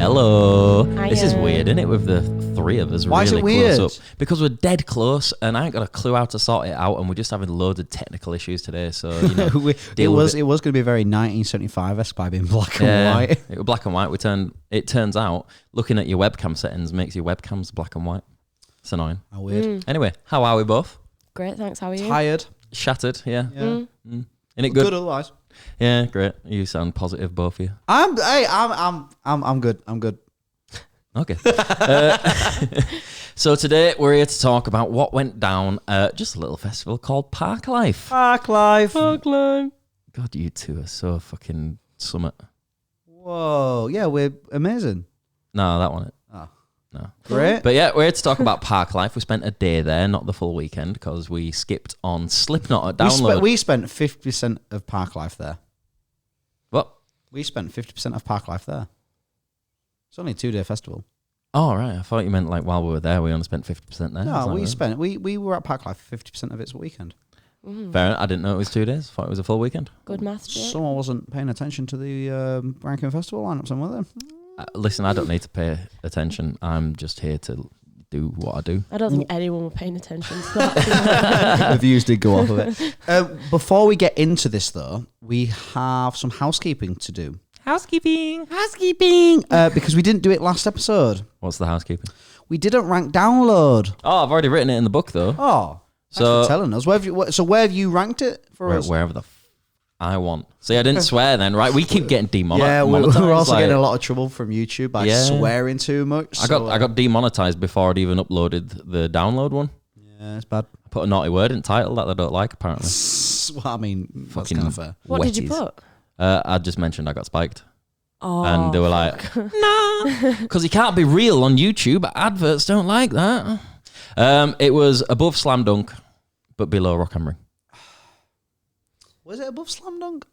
Hello. This is weird, isn't it, with the three of us? Why really is it weird? close up? Because we're dead close, and I ain't got a clue how to sort it out, and we're just having loads of technical issues today. So you know, it was going to be very 1975-esque by being black and white. It was black and white. It turns out looking at your webcam settings makes your webcams black and white. It's annoying. How weird. Anyway, how are we both? Great, thanks. How are you? Tired. Shattered. Yeah. Yeah. Isn't it good? Good otherwise. Yeah, great. You sound positive, both of you. I'm good. I'm good. Okay. So today we're here to talk about what went down at just a little festival called Parklife. Parklife. God, you two are so fucking summit. Whoa. Yeah, we're amazing. No, that one. Oh. No. Great. But yeah, we're here to talk about Parklife. We spent a day there, not the full weekend, because we skipped on Slipknot at Download. We spent 50% of Parklife there. What? We spent 50% of Parklife there. It's only a 2-day festival. Oh, right. I thought you meant like while we were there, we only spent 50% there. No, we were at Parklife for 50% of its weekend. Fair enough. I didn't know it was 2 days. Thought it was a full weekend. Good maths, Jake. Someone wasn't paying attention to the Ranking Festival lineup somewhere there. Listen, I don't need to pay attention. I'm just here to do what I do. I don't think anyone were paying attention to that. The views did go off of it. Before we get into this, though, we have some housekeeping to do. Housekeeping. Because we didn't do it last episode. What's the housekeeping? We didn't rank download. Oh, I've already written it in the book, though. Oh, So- so telling us. Where have you ranked it for us? Wherever the I want. See, I didn't swear then, right? We keep getting demonetized. Yeah, we're also getting a lot of trouble from YouTube by swearing too much. I got demonetized before I'd even uploaded the download one. Yeah, it's bad. I put a naughty word in title that they don't like, apparently. Well, I mean, that's Fucking kind of fair. What did you wetties. put? I just mentioned I got spiked. Oh, And they were like, nah, because you can't be real on YouTube. Adverts don't like that. It was above Slam Dunk, but below Rock and Ring. Was it above Slam Dunk?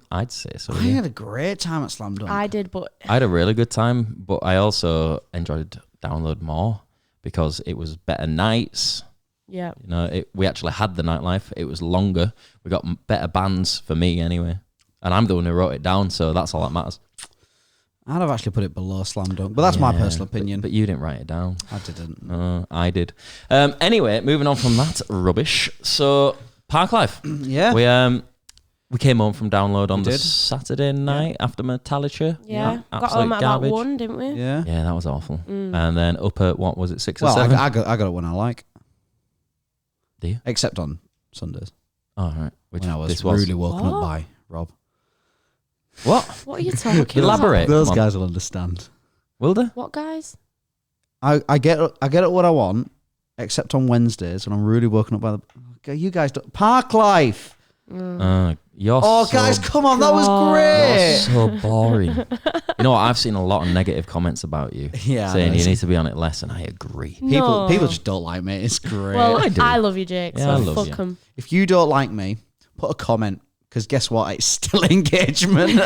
I'd say so. I Yeah. had a great time at Slam Dunk. I did, but I had a really good time, but I also enjoyed Download more because it was better nights. yeah. You know, we actually had the nightlife. It was longer. We got better bands for me anyway. And I'm the one who wrote it down, so that's all that matters. I'd have actually put it below Slam Dunk, but that's my personal opinion. But you didn't write it down. I didn't. I did. Anyway, moving on from that rubbish. So, Parklife. Yeah. We came home from Download on the did. Saturday night after Metallica. Yeah. Got Absolute home at garbage. about 1, didn't we? Yeah. Yeah, that was awful. And then up at, what was it, 6 or Well, 7? I got it when I like. Do you? Except on Sundays. Oh, right. Which When I was this was. rudely woken up What? by Rob. What? What are you talking about? Elaborate. Those Come on. guys will understand. Will they? What guys? I get what I want, except on Wednesdays when I'm really woken up by the. You guys don't. Parklife. You're Oh, so, guys, come on, that was you're great. so boring. You know what? I've seen a lot of negative comments about you. Yeah, Saying I you know. need to be on it less, and I agree. No. People just don't like me. It's great. Well, I do. I love you, Jake, Yeah, I so love fuck you. 'em. if you don't like me, put a comment, because guess what? It's still engagement.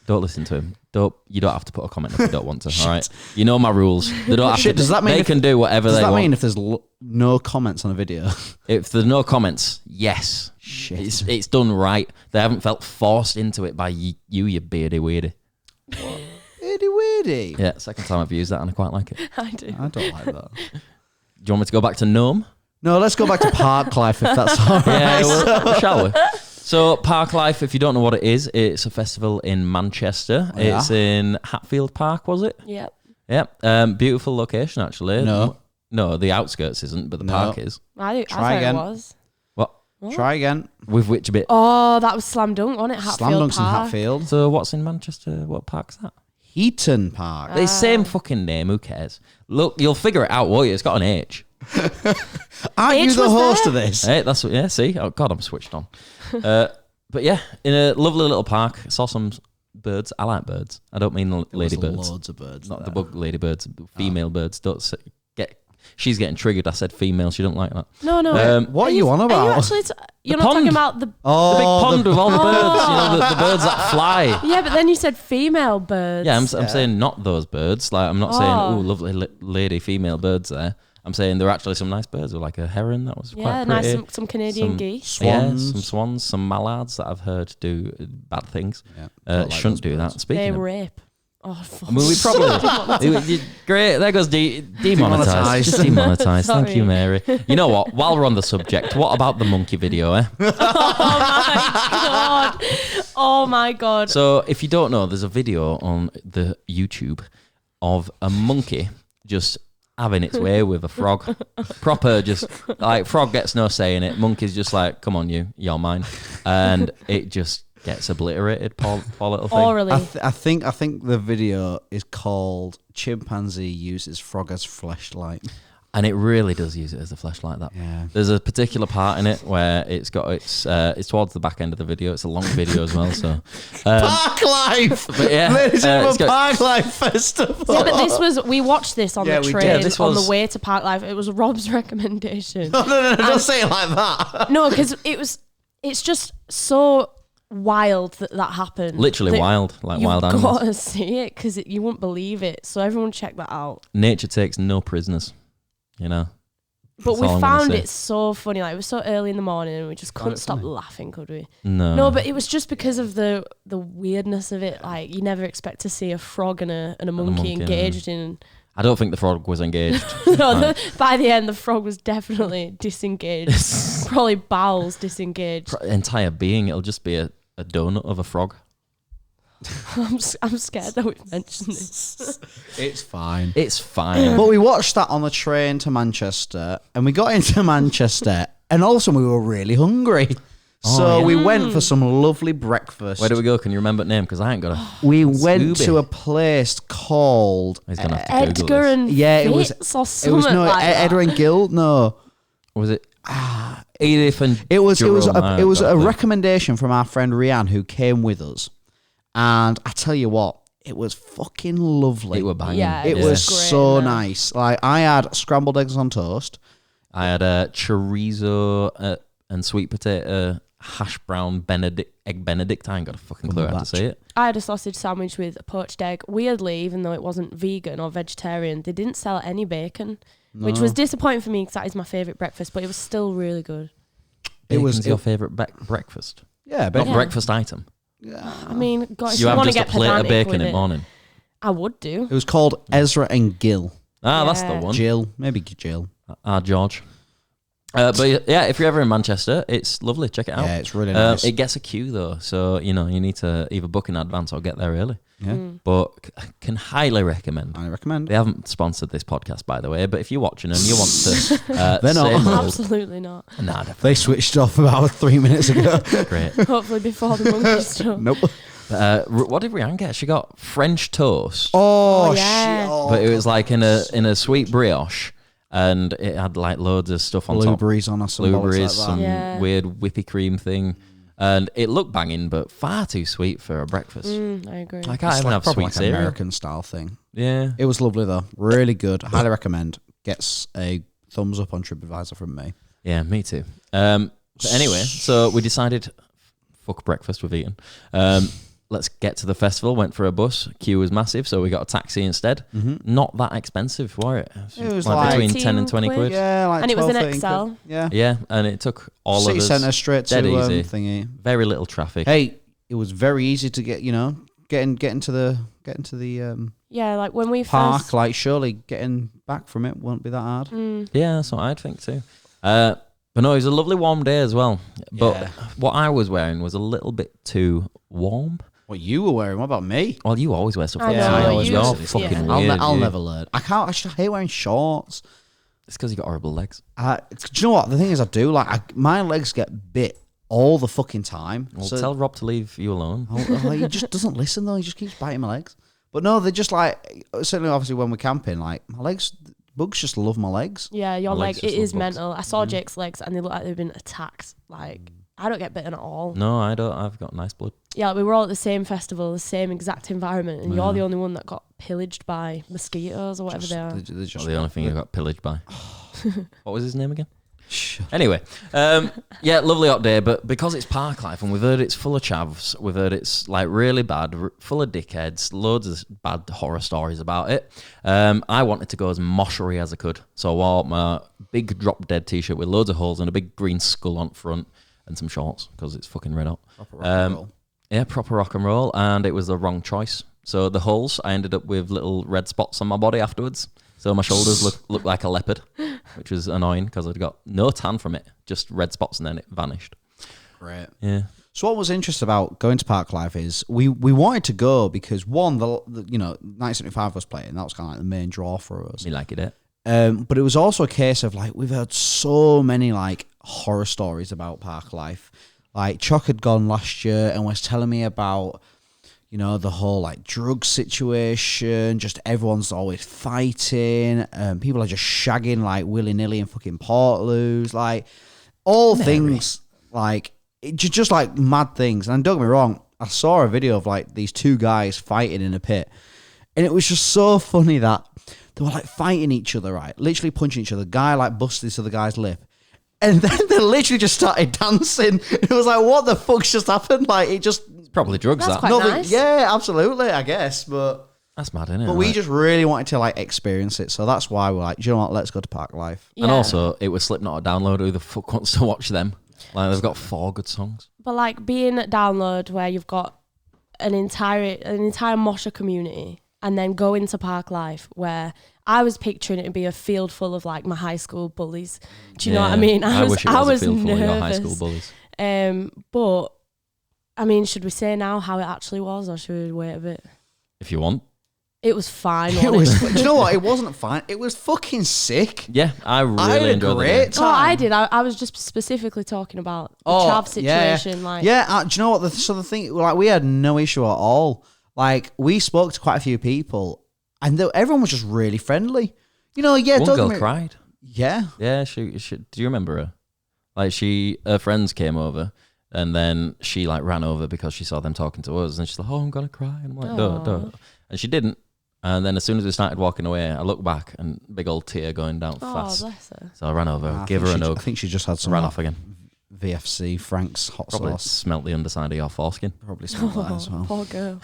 Don't listen to him. You don't have to put a comment if you don't want to. All right. You know my rules. They don't have to. Does that mean they can do whatever Does they that want? mean if there's no comments on a video? If there's no comments, yes. Shit. It's done right. They haven't felt forced into it by you beardy weirdy. Weirdy, weirdy. Yeah, second time I've used that and I quite like it. I do. I don't like that. Do you want me to go back to Gnome? No, let's go back to Parklife if that's all right. Yeah, shall we? So Parklife, if you don't know what it is, it's a festival in Manchester. Oh, yeah? It's in Hatfield Park, was it? Yep. Yep. Beautiful location, actually. No, the outskirts isn't, but the No. park is. I Try thought again. it was. What? Try again. With which bit? Oh, that was Slam Dunk, wasn't it? Hatfield Slam Dunks in Park. Hatfield. So what's in Manchester? What park's that? Heaton Park. It's the same fucking name. Who cares? Look, you'll figure it out, won't you? It's got an H. Aren't you H the was host there. of this? Hey, that's what. Yeah, see. Oh God, I'm switched on. But yeah, in a lovely little park. Saw some birds. I like birds. I don't mean ladybirds. Loads of birds. Not there. the bug ladybirds. Female birds. Don't get. She's getting triggered. I said female. She don't like that. No. What are you on about? Are you actually you're The not pond. talking about the... The big Oh, pond with all the birds. You know, the birds that fly. Yeah, but then you said female birds. Yeah, I'm saying not those birds. Like I'm not saying Oh. lovely lady female birds there. I'm saying there are actually some nice birds, with like a heron that was quite nice. pretty. Some Canadian Some geese. Swans. Yeah, some swans, some mallards that I've heard do bad things. Yeah, don't like Shouldn't those do birds. that. Speaking They of, rape Oh, fuck. I mean, we probably great. There goes demonetized. Just demonetized. Thank you, Mary. You know what? While we're on the subject, what about the monkey video? Oh my god. So, if you don't know, there's a video on the YouTube of a monkey just having its way with a frog. Proper, just like frog gets no say in it. Monkey's just like, come on, you're mine, and it just gets obliterated. Poor little thing. Orally. I think the video is called "Chimpanzee Uses Frog as Fleshlight." And it really does use it as a fleshlight. That there's a particular part in it where it's towards the back end of the video. It's a long video as well. So Parklife, but yeah, ladies and gentlemen, Parklife Festival. Yeah, but we watched this on the we train did. on the way to Parklife. It was Rob's recommendation. No, don't say it like that. No, because it's just so wild that happened. Literally that wild, like wild animals. You've got to see it because you won't believe it. So everyone check that out. Nature takes no prisoners. You know, but that's we all I'm found gonna say. it so funny. Like, it was so early in the morning, and we just couldn't stop laughing, could we? No, but it was just because of the weirdness of it. Like, you never expect to see a frog and a monkey engaged in. I don't think the frog was engaged. No, by the end, the frog was definitely disengaged. Probably bowels disengaged. Entire being, it'll just be a donut of a frog. I'm scared that we've mentioned this. It's fine. It's fine. But we watched that on the train to Manchester, and we got into Manchester, and also we were really hungry. So we went for some lovely breakfast. Where do we go? Can you remember the name? Because I ain't got a. We went Scooby. to a place called He's gonna have to Google Edgar this. and it was Fitz or it something was no like that. Edgar and Guild. No, Was it Edith and it was Jerome? a recommendation from our friend Rianne who came with us, and I tell you what, it was fucking lovely. It were banging. Yeah, It Yeah. was Great, so man. nice. Like, I had scrambled eggs on toast. I had a chorizo and sweet potato hash brown egg benedict. I ain't got a fucking clue how to say it. I had a sausage sandwich with a poached egg. Weirdly, even though it wasn't vegan or vegetarian, they didn't sell any bacon, which was disappointing for me because that is my favourite breakfast, but it was still really good. It was Bacon's your favourite breakfast. Yeah, Not bacon. breakfast item. I mean, God, if You you have want to just a get plate of pedantic bacon with in it, the morning. I would do. It was called Ezra and Gil. That's the Yeah. one. Jill, maybe Jill. George. But yeah, if you're ever in Manchester, it's lovely. Check it out. Yeah, it's really nice. It gets a queue though, so you need to either book in advance or get there early. Yeah, But can highly recommend. I recommend. They haven't sponsored this podcast, by the way. But if you're watching and you want to, They're not. say more- Absolutely not. Nah, definitely They switched off about 3 minutes ago. great. Hopefully before the monkey stuff. Nope. What did Rianne get? She got French toast, Oh, yeah. shit. Oh, but it was like in a sweet brioche, and it had like loads of stuff on top. blueberries on or some bollocks Blueberries, like some that. Yeah. weird whippy cream thing, and it looked banging, but far too sweet for a breakfast. I agree. I can't It's even have probably sweet like an cereal. American style thing. Yeah, It was lovely though. Really good. Highly recommend. Gets a thumbs up on TripAdvisor from me. yeah, me too. But anyway, so we decided, fuck breakfast, we've eaten. Let's get to the festival. Went for a bus. Queue was massive, so we got a taxi instead. Not that expensive, were it? It was like between 18 10 and 20 quid. Yeah, like And it was 12, an 13 XL. quid. Yeah. Yeah, and it took all City of us. centre straight to dead easy. thingy. Very little traffic. Hey, it was very easy to get. Get into the Yeah, like when we park. first... Like, surely getting back from it won't be that hard. Yeah, that's what I'd think too. But no, it was a lovely warm day as well. But Yeah. what I was wearing was a little bit too warm. What you were wearing? What about me? Well, you always wear stuff I like know, that. I always You're wear stuff, fucking yeah. weird. I'll you. never learn. I can't. I hate wearing shorts. It's because you got horrible legs. Do you know what? The thing is, I do my legs get bit all the fucking time. Well, So- tell Rob to leave you alone. He just doesn't listen though. He just keeps biting my legs. But no, they're just like, certainly obviously when we're camping, like my legs, bugs just love my legs. Yeah, your My leg, legs it just is love bugs. mental. I saw Jake's legs and they look like they've been attacked. Like, I don't get bitten at all. No, I don't. I've got nice blood. Yeah, like we were all at the same festival, the same exact environment, and you're the only one that got pillaged by mosquitoes or whatever they are. They're just- That's the only thing I got pillaged by. What was his name again? Shh. Anyway, yeah, lovely hot day, but because it's Parklife and we've heard it's full of chavs, we've heard it's like really bad, full of dickheads, loads of bad horror stories about it. I wanted to go as moshery as I could, so I wore my big drop dead t-shirt with loads of holes and a big green skull on front and some shorts because it's fucking red hot. Proper rock and roll. Yeah, proper rock and roll, and it was the wrong choice. So the holes, I ended up with little red spots on my body afterwards. So my shoulders look like a leopard, which was annoying because I'd got no tan from it, just red spots, and then it vanished. Great. Yeah. So what was interesting about going to Parklife is we wanted to go because one, the 1975 was playing. That was kind of like the main draw for us. You like it? But it was also a case of like we've heard so many like horror stories about Parklife. Like Chuck had gone last year and was telling me about, the whole like drug situation. Just everyone's always fighting. People are just shagging like willy nilly and fucking Portaloos. Like all things like just like mad things. And don't get me wrong, I saw a video of like these two guys fighting in a pit, and it was just so funny that they were like fighting each other, right? Literally punching each other. The guy like busted this other guy's lip. And then they literally just started dancing. It was like, what the fuck's just happened? Like, it just... Probably drugs, That's that. quite nice. Yeah, absolutely, I guess. But That's mad, isn't it? but we just really wanted to, like, experience it. So that's why we're like, do you know what? Let's go to Parklife. Yeah. And also, it was Slipknot to download. Who the fuck wants to watch them? Like, they've got 4 good songs. But like being at Download where you've got an entire Mosher community, and then go into Parklife where I was picturing it to be a field full of like my high school bullies. Do you know what I mean? I wish it was a field full of nervous. your high school bullies. But I mean, should we say now how it actually was, or should we wait a bit? If you want. It was fine. It was. Do you know what? It wasn't fine. It was fucking sick. Yeah, I really had a enjoyed great it. time. Oh, I did. I was just specifically talking about the Chav situation. Like, do you know what? The thing, like, we had no issue at all. Like, we spoke to quite a few people, and everyone was just really friendly. One girl cried. Yeah. Yeah, she. Do you remember her? Like, her friends came over, and then she like ran over because she saw them talking to us, and she's like, "Oh, I'm gonna cry." And I'm like, "Don't." And she didn't. And then as soon as we started walking away, I looked back and big old tear going down fast. Bless her. So I ran over, gave her a hug. I think she just had some ran off again. VFC Frank's hot Probably sauce. smelt the underside of your foreskin. Probably smelled that as well. Poor girl.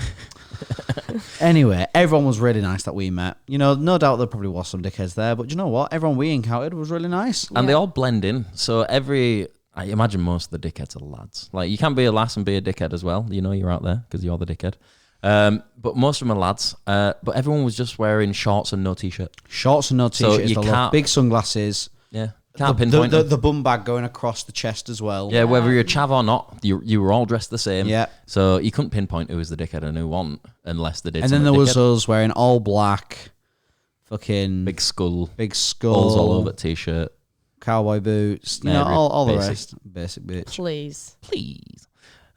Anyway, everyone was really nice that we met. No doubt there probably was some dickheads there, but you know what? Everyone we encountered was really nice. And they all blend in. So I imagine most of the dickheads are lads. Like, you can't be a lass and be a dickhead as well. You're out there because you're the dickhead. But most of them are lads. But everyone was just wearing shorts and no t-shirt. Shorts and no t-shirts. So big sunglasses. Yeah. Can't pinpoint them. The bum bag going across the chest as well. Yeah, whether you're a chav or not, you were all dressed the same. Yeah. So you couldn't pinpoint who was the dickhead and who wasn't unless they did. And then there was us wearing all black, fucking big skull, balls all over t-shirt, cowboy boots. All the rest. Basic bitch. Please.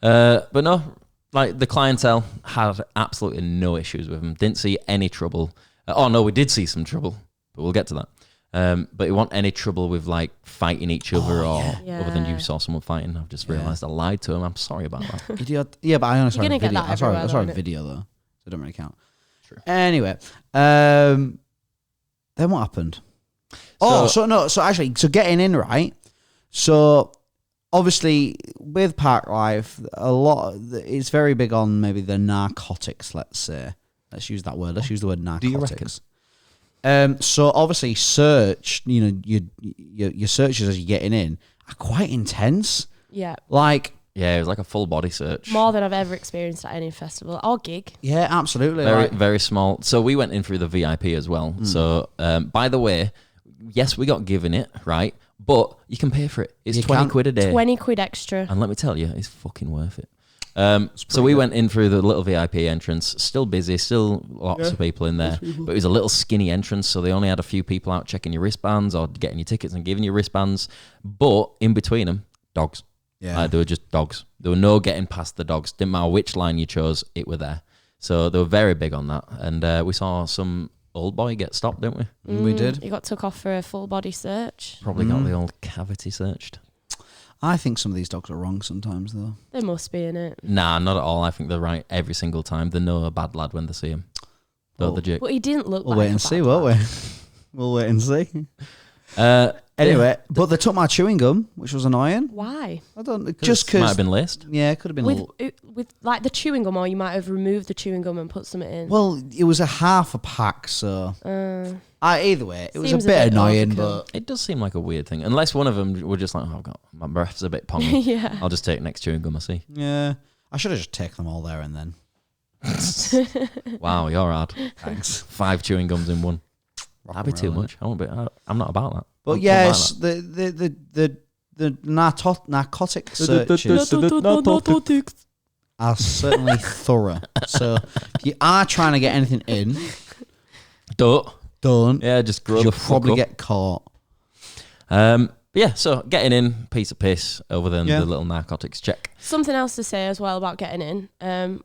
But no, like the clientele had absolutely no issues with them. Didn't see any trouble. Oh no, we did see some trouble, but we'll get to that. But it wasn't any trouble with like fighting each other other than you saw someone fighting. I've just realised I lied to him. I'm sorry about that. Idiot. Yeah, but I only saw a video. I saw a video though, so it don't really count. True. Anyway, then what happened? So getting in, right? So obviously with Parklife, it's very big on maybe the narcotics. Let's say, let's use that word. Let's use the word narcotics. Do you reckon? So obviously search, your searches as you're getting in are quite intense. Yeah. Yeah, it was like a full body search. More than I've ever experienced at any festival or gig. Yeah, absolutely. Very small. So we went in through the VIP as well. So by the way, yes, we got given it, right? But you can pay for it. It's 20 quid a day. 20 quid extra. And let me tell you, it's fucking worth it. So we went in through the little VIP entrance, still busy, still lots of people in there, but it was a little skinny entrance, so they only had a few people out checking your wristbands or getting your tickets and giving you wristbands, but in between them, dogs. Yeah. They were just dogs. There were no getting past the dogs. Didn't matter which line you chose, it were there. So they were very big on that, and we saw some old boy get stopped, didn't we? We did. He got took off for a full body search. Probably got the old cavity searched. I think some of these dogs are wrong sometimes, though. They must be in it. Nah, not at all. I think they're right every single time. They know a bad lad when they see him. But he didn't look we'll like wait and see, won't we? We'll wait and see. Anyway, but they took my chewing gum, which was annoying. Why? I don't... Just because... Might have been laced. Yeah, it could have been... With like the chewing gum, or you might have removed the chewing gum and put something in. Well, it was a half a pack, so... either way, it was a bit annoying, but... It does seem like a weird thing. Unless one of them were just like, oh, God, my breath's a bit pongy. Yeah. I'll just take next chewing gum I see. Yeah. I should have just taken them all there and then. Wow, you're hard. Thanks. 5 chewing gums in one. Rock That'd be and too roll, much. I'm not about that. But I'm yes, not like the narcotic searches are certainly thorough. So if you are trying to get anything in, that. don't. Yeah, just grow You'll the fuck probably up. get caught. But yeah, so getting in, piece of piss, over then Yeah. the little narcotics check. Something else to say as well about getting in.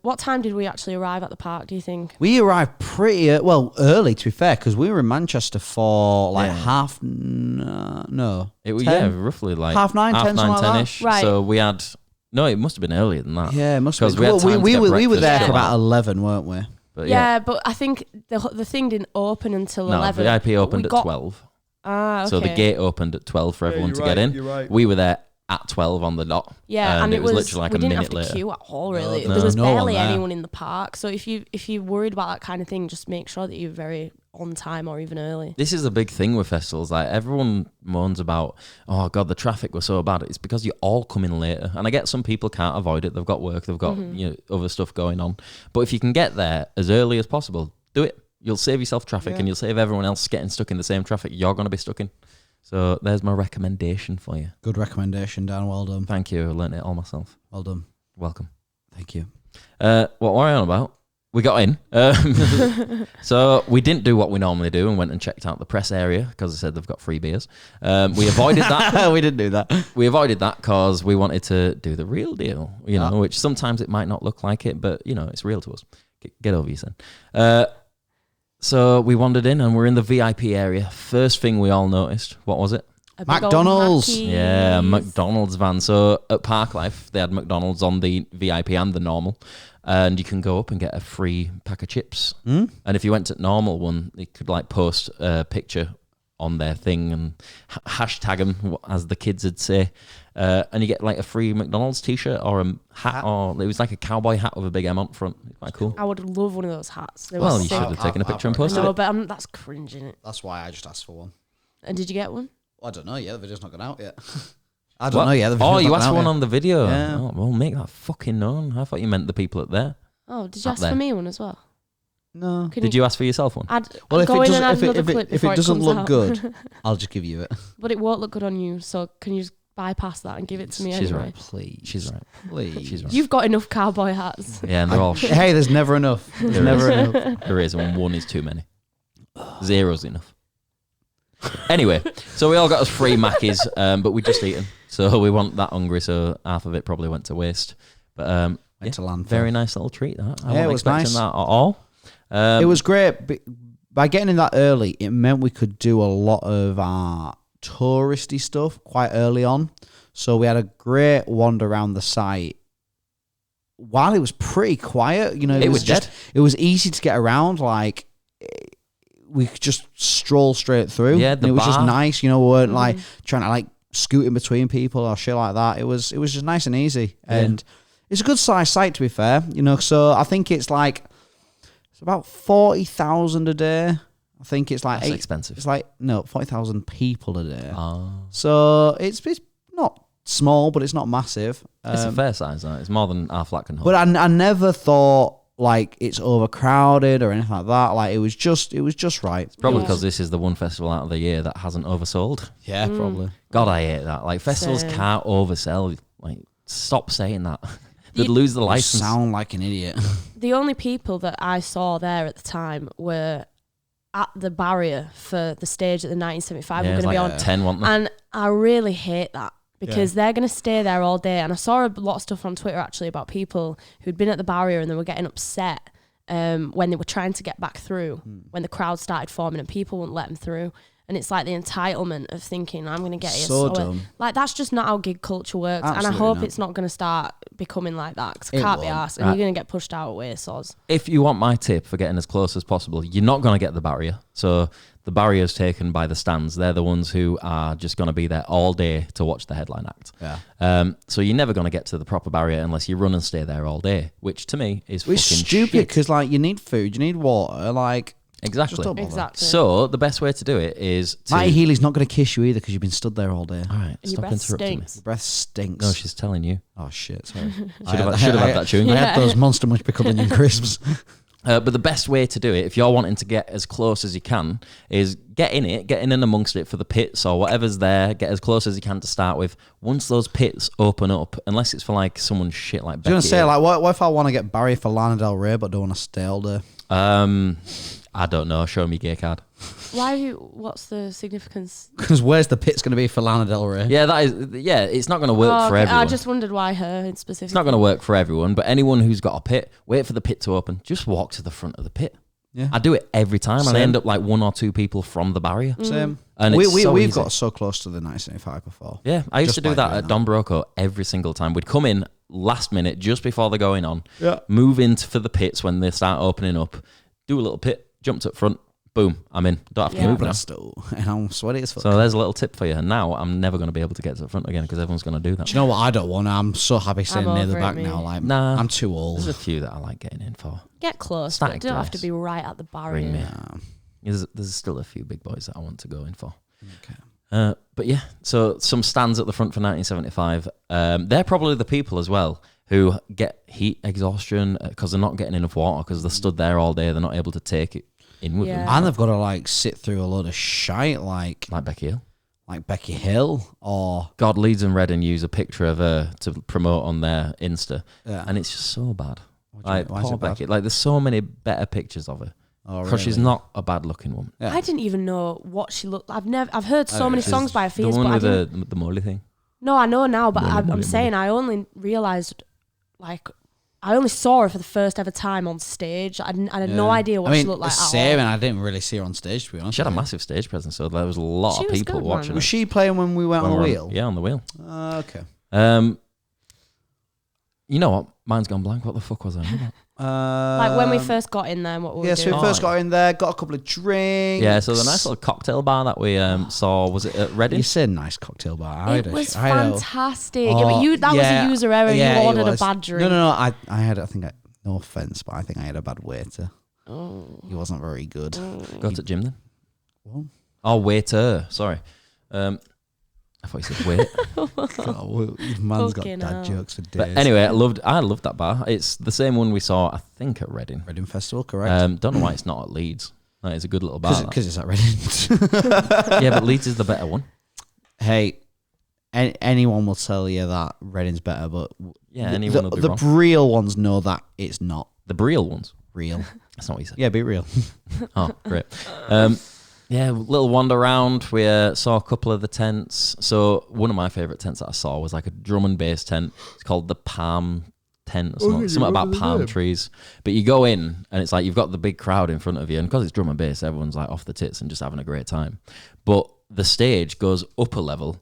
What time did we actually arrive at the park, do you think? We arrived pretty early, to be fair, because we were in Manchester for like Yeah. no. It was 10? roughly like Half 9, 10, something like that? 10-ish. Right. So we had it must have been earlier than that. Yeah, it must have 'Cause been. we had Well, time to we get were breakfast there for and about all. 11, weren't we? But Yeah, but I think the thing didn't open until no, 11. VIP opened We at got- 12. Ah, okay. So the gate opened at 12 for everyone to get in. You're right. We were there at 12 on the dot. Yeah, and it was literally like we a didn't minute have to later. queue at all, really. No, There was no one barely there. anyone in the park. So if you're worried about that kind of thing, just make sure that you're very on time or even early. This is a big thing with festivals. Like everyone moans about, oh god, the traffic was so bad. It's because you all come in later. And I get some people can't avoid it. They've got work. They've got other stuff going on. But if you can get there as early as possible, do it. You'll save yourself traffic and you'll save everyone else getting stuck in the same traffic you're going to be stuck in. So there's my recommendation for you. Good recommendation, Dan. Well done. Thank you. I learned it all myself. Well done. Welcome. Thank you. What were I on about? We got in. So we didn't do what we normally do and went and checked out the press area because I said they've got free beers. We avoided that. We didn't do that. We avoided that because we wanted to do the real deal, which sometimes it might not look like it, but, it's real to us. Get over yourself. So we wandered in and we're in the VIP area. First thing we all noticed, what was it? A big old McDonald's. Mackey's. Yeah, McDonald's van. So at Parklife, they had McDonald's on the VIP and the normal. And you can go up and get a free pack of chips. And if you went to normal one, you could like post a picture on their thing and hashtag them, as the kids would say. And you get like a free McDonald's t-shirt or a hat, or it was like a cowboy hat with a big M on front. It's quite cool. I would love one of those hats. They were Well, you sick. should have taken a picture and I've- posted No, it. but that's cringe, innit? That's why I just asked for one. And did you get one? I don't know yet. The video's not gone out yet. I don't know yet. The Oh, video's you not asked gone for out one yet. on the video. Yeah. Oh, well, make that fucking known. I thought you meant the people at there. Oh, did you Up ask there. for me one as well? No. Can You ask for yourself one? I'd Well, if go it in doesn't, and add if it, another if clip it, if before it doesn't comes look out. good, I'll just give you it. But it won't look good on you, so can you just bypass that and give it to me She's anyway? right. Please. She's right. Please. She's right. You've got enough cowboy hats. Yeah, and they're all shit. Hey, there's never enough. There's There never is. enough. There is, and one is too many. Zero's enough. Anyway, so we all got us free Mackies, but we just eaten. So we weren't that hungry, so half of it probably went to waste. But Went to landfill. very nice little treat, that. I Yeah, it wasn't was expecting nice. that at all. It was great. By getting in that early, it meant we could do a lot of our touristy stuff quite early on. So we had a great wander around the site. While it was pretty quiet, It was just dead. it was easy to get around. Like we could just stroll straight through. Yeah, and the it was just bar. nice. We weren't like trying to like scoot in between people or shit like that. It was just nice and easy. And it's a good sized site, to be fair. So I think it's about 40,000 a day. I think it's like That's expensive. It's like 40,000 people a day. Oh. So it's not small, but it's not massive. It's a fair size, though. It's more than our flat can hold. But I never thought like it's overcrowded or anything like that. Like it was just right. Probably Yeah. because this is the one festival out of the year that hasn't oversold. Yeah, probably. God, I hate that. Like, festivals Same. can't oversell. Like, stop saying that. They'd lose the You license. sound like an idiot. The only people that I saw there at the time were at the barrier for the stage that the 1975 Yeah, were it's going to like be on. 10, wasn't there? And I really hate that because they're going to stay there all day. And I saw a lot of stuff on Twitter actually about people who'd been at the barrier and they were getting upset when they were trying to get back through, when the crowd started forming and people wouldn't let them through. And it's like the entitlement of thinking, I'm going to get here. So dumb. Like, that's just not how gig culture works. and I Absolutely hope not. it's not going to start becoming like that because I It can't be won't. arsed. And you're going to get pushed out way, soz. If you want my tip for getting as close as possible, you're not going to get the barrier. So the barrier's taken by the stands. They're the ones who are just going to be there all day to watch the headline act. Yeah. So you're never going to get to the proper barrier unless you run and stay there all day, which to me is It's fucking stupid shit. because like you need food, you need water, like Exactly. Just don't bother. Exactly. So the best way to do it is to... Matty Healy's not going to kiss you either because you've been stood there all day. All right, And your stop breath interrupting stinks. Your breath stinks. me. No, she's telling you. Oh shit! Sorry. Should have had that tune. I had those Monster Munch pickled onion crisps. But the best way to do it, if you're wanting to get as close as you can, is get in and amongst it for the pits or whatever's there. Get as close as you can to start with. Once those pits open up, unless it's for like someone's shit like Becky. Do you want to say like, what if I want to get Barry for Lana Del Rey but don't want to stay all day? I don't know. Show me your gay card. What's the significance? Because where's the pit's going to be for Lana Del Rey? Yeah, that is. Yeah, it's not going to work for everyone. I just wondered why her in specific. It's not going to work for everyone, but anyone who's got a pit, wait for the pit to open. Just walk to the front of the pit. Yeah. I do it every time, and I Same. end up like one or two people from the barrier. Same. And we've easy. got so close to the 1975 before. Yeah, I used Just to do by that doing at Don Broco every single time. We'd come in last minute, just before they're going on, Yeah. move into for the pits when they start opening up, do a little pit, jump up front, boom, I'm in. Don't have to Yeah. move now. Bristol, and I'm sweaty as fuck. So there's a little tip for you. And now I'm never going to be able to get to the front again because everyone's going to do that. Do you know what I don't want? I'm so happy sitting I'm near the over it, back me. now. Like, Nah. I'm too old. There's a few that I like getting in for. Get close, Static but don't have to dress. be right at the barrier. Bring me. Yeah. There's still a few big boys that I want to go in for. Okay. But yeah, so some stands at the front for 1975. They're probably the people as well who get heat exhaustion because they're not getting enough water because they're stood there all day. They're not able to take it in with them. And they've got to like sit through a load of shite like Becky Hill. like Becky Hill or God, Leeds and Reading use a picture of her to promote on their Insta. Yeah. And it's just so bad. What do you Like, mean? Why is poor it bad? Becky. Like, there's so many better pictures of her. Oh, Because she's really? not a bad looking woman. Yeah. I didn't even know what she looked. I've heard so many She's songs by her the face, one but I with didn't. the molly thing. No, I know now, but I'm Molly. saying I only realised, like, I only saw her for the first ever time on stage. I had no idea what she looked like. Same, At and all. I didn't really see her on stage, to be honest. She had a massive stage presence, so there was a lot She of was people good, watching man. Was her. she playing when we went on the When we wheel? Yeah, on the wheel. Okay. You know what? Mine's gone blank. What the fuck was I on about? Like when we first got in there, what were we Yeah, so doing? we first got in there, got a couple of drinks. Yeah, so the nice little cocktail bar that we saw, was it at Reading? You said nice cocktail bar. It was fantastic. Yeah, but Oh, that was a user error. yeah, You it ordered a was. bad drink. No. I had. I think. No offense, but I think I had a bad waiter. Oh. He wasn't very good. Go to gym then. What? Oh, waiter. Sorry. I thought you said wait. God, man's got Fucking dad hell. jokes for days. But anyway, I loved that bar. It's the same one we saw, I think, at Reading. Reading Festival, correct? Don't know why it's not at Leeds. That is a good little bar. that. Because it's at Reading. Yeah, but Leeds is the better one. Hey, anyone will tell you that Reading's better, but Yeah, anyone will be the wrong. real ones know that it's not The Briel ones. real. That's not what you said. Yeah, be real. Oh, great. Yeah, little wander around. We saw a couple of the tents. So one of my favourite tents that I saw was like a drum and bass tent. It's called the Palm Tent or something about palm trees. But you go in and it's like you've got the big crowd in front of you. And because it's drum and bass, everyone's like off the tits and just having a great time. But the stage goes up a level.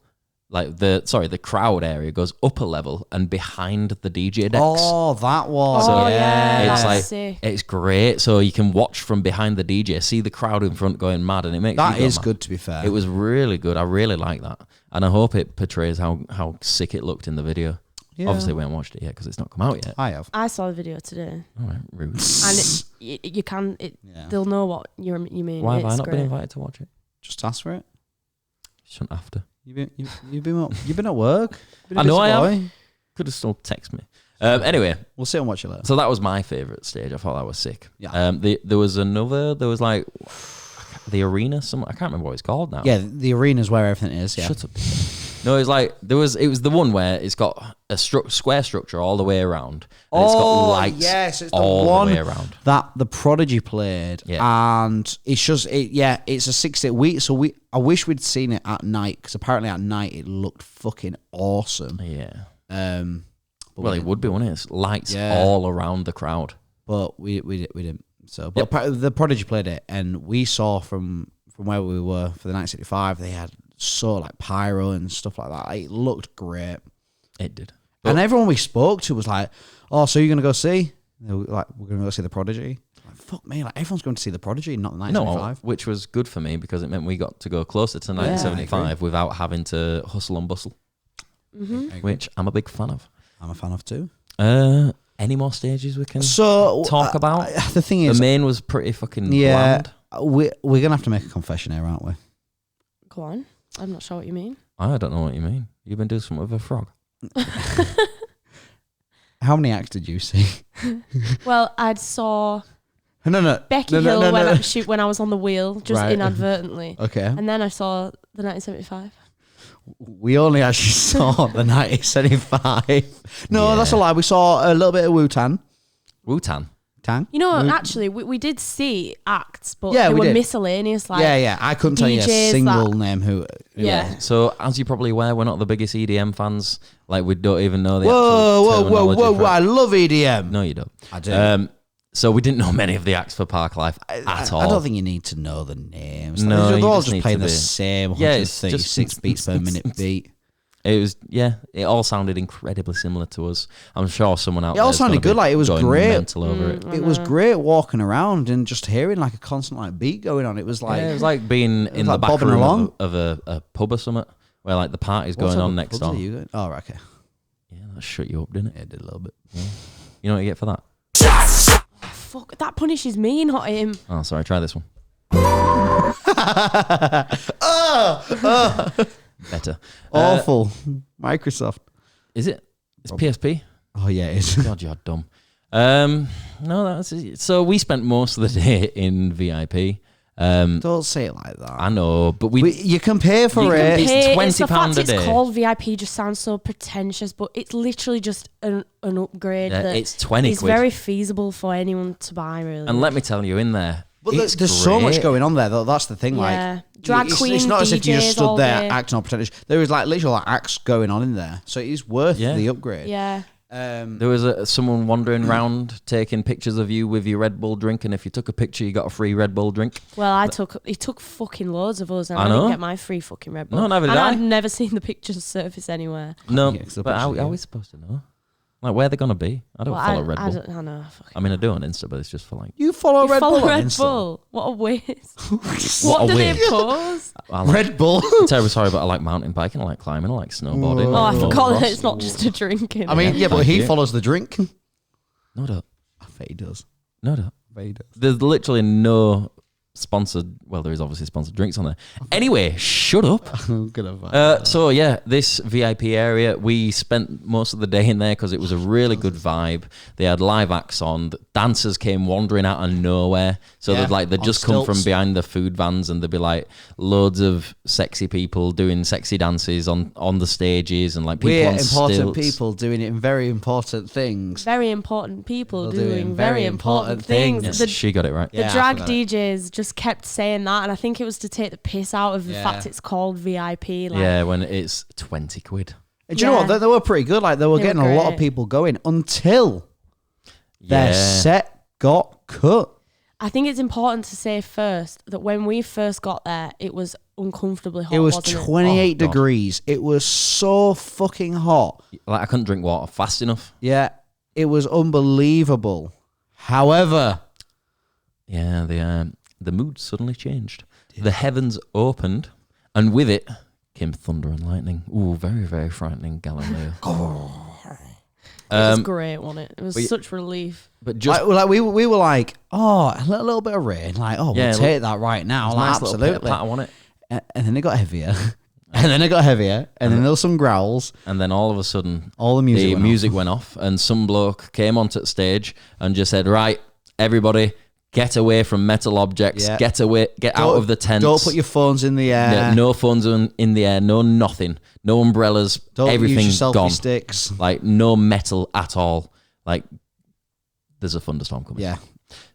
Like the crowd area goes up a level and behind the DJ decks. Oh, that was. Oh, So yeah, it's that's like sick. it's great. So you can watch from behind the DJ, see the crowd in front going mad, and it makes That you go is mad. good, to be fair. It was really good. I really like that, and I hope it portrays how sick it looked in the video. Yeah. Obviously, we haven't watched it yet because it's not come out yet. I have. I saw the video today, All right, rude. and you can. Yeah. They'll know what you mean. Why have I It's not great. been invited to watch it? Just ask for it. Shouldn't have to. You've been at work. Been a I know busy I have. boy. Could have still texted me. Anyway, We'll sit and watch it later. so that was my favourite stage. I thought that was sick. Yeah. There was another. There was like the arena. I can't remember what it's called now. Yeah, the arena's where everything is. Yeah. Shut up. No, it's like it was the one where it's got a square structure all the way around. And it's got lights yes, it's the all one the way around. that the Prodigy played, and it's just it's a 6-day week. So I wish we'd seen it at night because apparently at night it looked fucking awesome. Yeah. But Well, we it would be, wouldn't it? It's lights Yeah. all around the crowd. but we didn't. So, but the Prodigy played it, and we saw from where we were for the 1975, they had so like pyro and stuff like that. It looked great. It did. And everyone we spoke to was like, "Oh, so you're gonna go see? They were like, we're gonna go see the Prodigy." Like, fuck me! Like everyone's going to see the Prodigy, not the You know 1975. what? Which was good for me because it meant we got to go closer to 1975 without having to hustle and bustle, which I'm a big fan of. I'm a fan of too. Any more stages we can So talk about? the thing The is, main was pretty fucking yeah, bland. we're gonna have to make a confession here, aren't we? Go on. I'm not sure what you mean. I don't know what you mean. You've been doing something with a frog. How many acts did you see? Well, I saw No. Becky Hill when I was on the wheel, just Right. inadvertently. Okay. And then I saw the 1975. We only actually saw the 1975. No, Yeah. that's a lie. We saw a little bit of Wu-Tang. Wu-Tang. Tang? You know, actually, we did see acts, but Yeah, they we were did. miscellaneous. Like, Yeah. I couldn't tell you a DJs single that- name who. Yeah. So, as you're probably aware, we're not the biggest EDM fans. Like, we don't even know the Whoa. actual terminology for it. I love EDM. No, you don't. I do. So we didn't know many of the acts for Parklife at all. I don't think you need to know the names. No, they're you all just just need playing to the be- same Yeah, it's 136 just- beats per minute beat. It was, it all sounded incredibly similar to us. I'm sure someone out It all there is sounded gonna good, be like, it was going great. mental over it. It was great walking around and just hearing like a constant like beat going on. It was like It was like being in the like back bobbing room along. of a pub or something, where like the party's What going type on of next pubs door. are you going? Oh, right, okay. Yeah, that shut you up, didn't it? It did a little bit. You know what you get for that? Fuck, that punishes me, not him. Oh, sorry, try this one. Better. Awful. Microsoft. Is it? It's PSP? Oh yeah, it is. God, you're dumb. No, that's it. So we spent most of the day in VIP. Don't say it like that. I know, but You can pay for You it. can pay- It's the £20 fact a it's day. called VIP just sounds so pretentious, but it's literally just an upgrade. Yeah, that it's 20 is quid. very feasible for anyone to buy, really. And let me tell you, in there, But it's there's so much great. going on there, though. That's the thing. Yeah. Like, Drag it's queen not as if you just DJs all stood there day. acting all pretentious. There was like literally like acts going on in there, so it is worth Yeah. the upgrade. yeah. There was someone wandering around taking pictures of you with your Red Bull drink, and if you took a picture, you got a free Red Bull drink. Well, he took fucking loads of us, and I I know. didn't get my free fucking Red Bull. No, neither did and I. I've never seen the pictures surface anywhere. No, Yeah, 'cause the but how picture, are yeah. we supposed to know? Like, where they're going to be? I don't Well, follow Red Bull. I know. I mean, I do on Insta, but it's just for like... You follow You Red follow Bull on Red Insta? Bull. What a waste. What What a do they waste. post? I like, Red Bull. I'm terribly sorry, but I like mountain biking, I like climbing, I like snowboarding. Oh, I like forgot that motocross. it's not just a drink. I mean, yeah, but Thank he you. follows the drink. No, don't. I bet he does. No, don't. I bet he does. There's literally no sponsored... Well, there is obviously sponsored drinks on there. Anyway, shut up. I'm gonna find So yeah, this VIP area, we spent most of the day in there because it was a really good vibe. They had live acts on. Dancers came wandering out of nowhere. So Yeah, they'd on just come from stilts. behind the food vans, and there'd be like loads of sexy people doing sexy dances on the stages, and like people We're on important stilts. people doing it in very important things. Very important people They're doing very important things. Yes, The, she got it right. the Yeah, I drag forgot it. DJs just kept saying that, and I think it was to take the piss out of the Yeah. fact it's called VIP. Like, Yeah, when it's 20 quid. And do you know what? Yeah. They were pretty good. Like they were They were getting a lot of great. people going until their Yeah. set got cut. I think it's important to say first that when we first got there, it was uncomfortably hot. It was wasn't 28 Oh, God. degrees. It was so fucking hot. Like I couldn't drink water fast enough. Yeah, it was unbelievable. However, Yeah, the mood suddenly changed. The heavens opened, and with it came thunder and lightning. Ooh, very, very frightening, Galileo. It was great, wasn't it? It was but- such relief. But just we were like, oh, a little bit of rain. Like, oh, Yeah, we'll take that right now. Like, nice little bit of absolutely. patter on it. And then it got heavier. And then it got heavier. And then there was some growls. And then all of a sudden, All the music went off. went off, and some bloke came onto the stage and just said, "Right, everybody, get away from metal objects. Yeah. Get out of the tents. Don't put your phones in the air. Yeah, no phones in the air. No nothing. No umbrellas. Don't Everything's use your selfie gone. sticks. Like no metal at all. Like there's a thunderstorm coming. Yeah.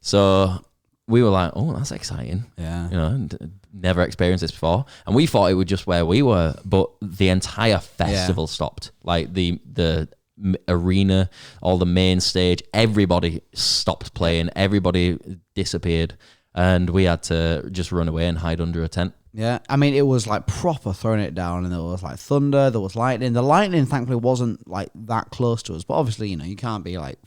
So we were like, oh, that's exciting. Yeah. You know, never experienced this before. And we thought it was just where we were, but the entire festival stopped. Like the arena, all the main stage, everybody stopped playing. Everybody disappeared. And we had to just run away and hide under a tent. Yeah, I mean, it was like proper throwing it down, and there was like thunder, there was lightning. The lightning, thankfully, wasn't like that close to us, but obviously, you know, you can't be like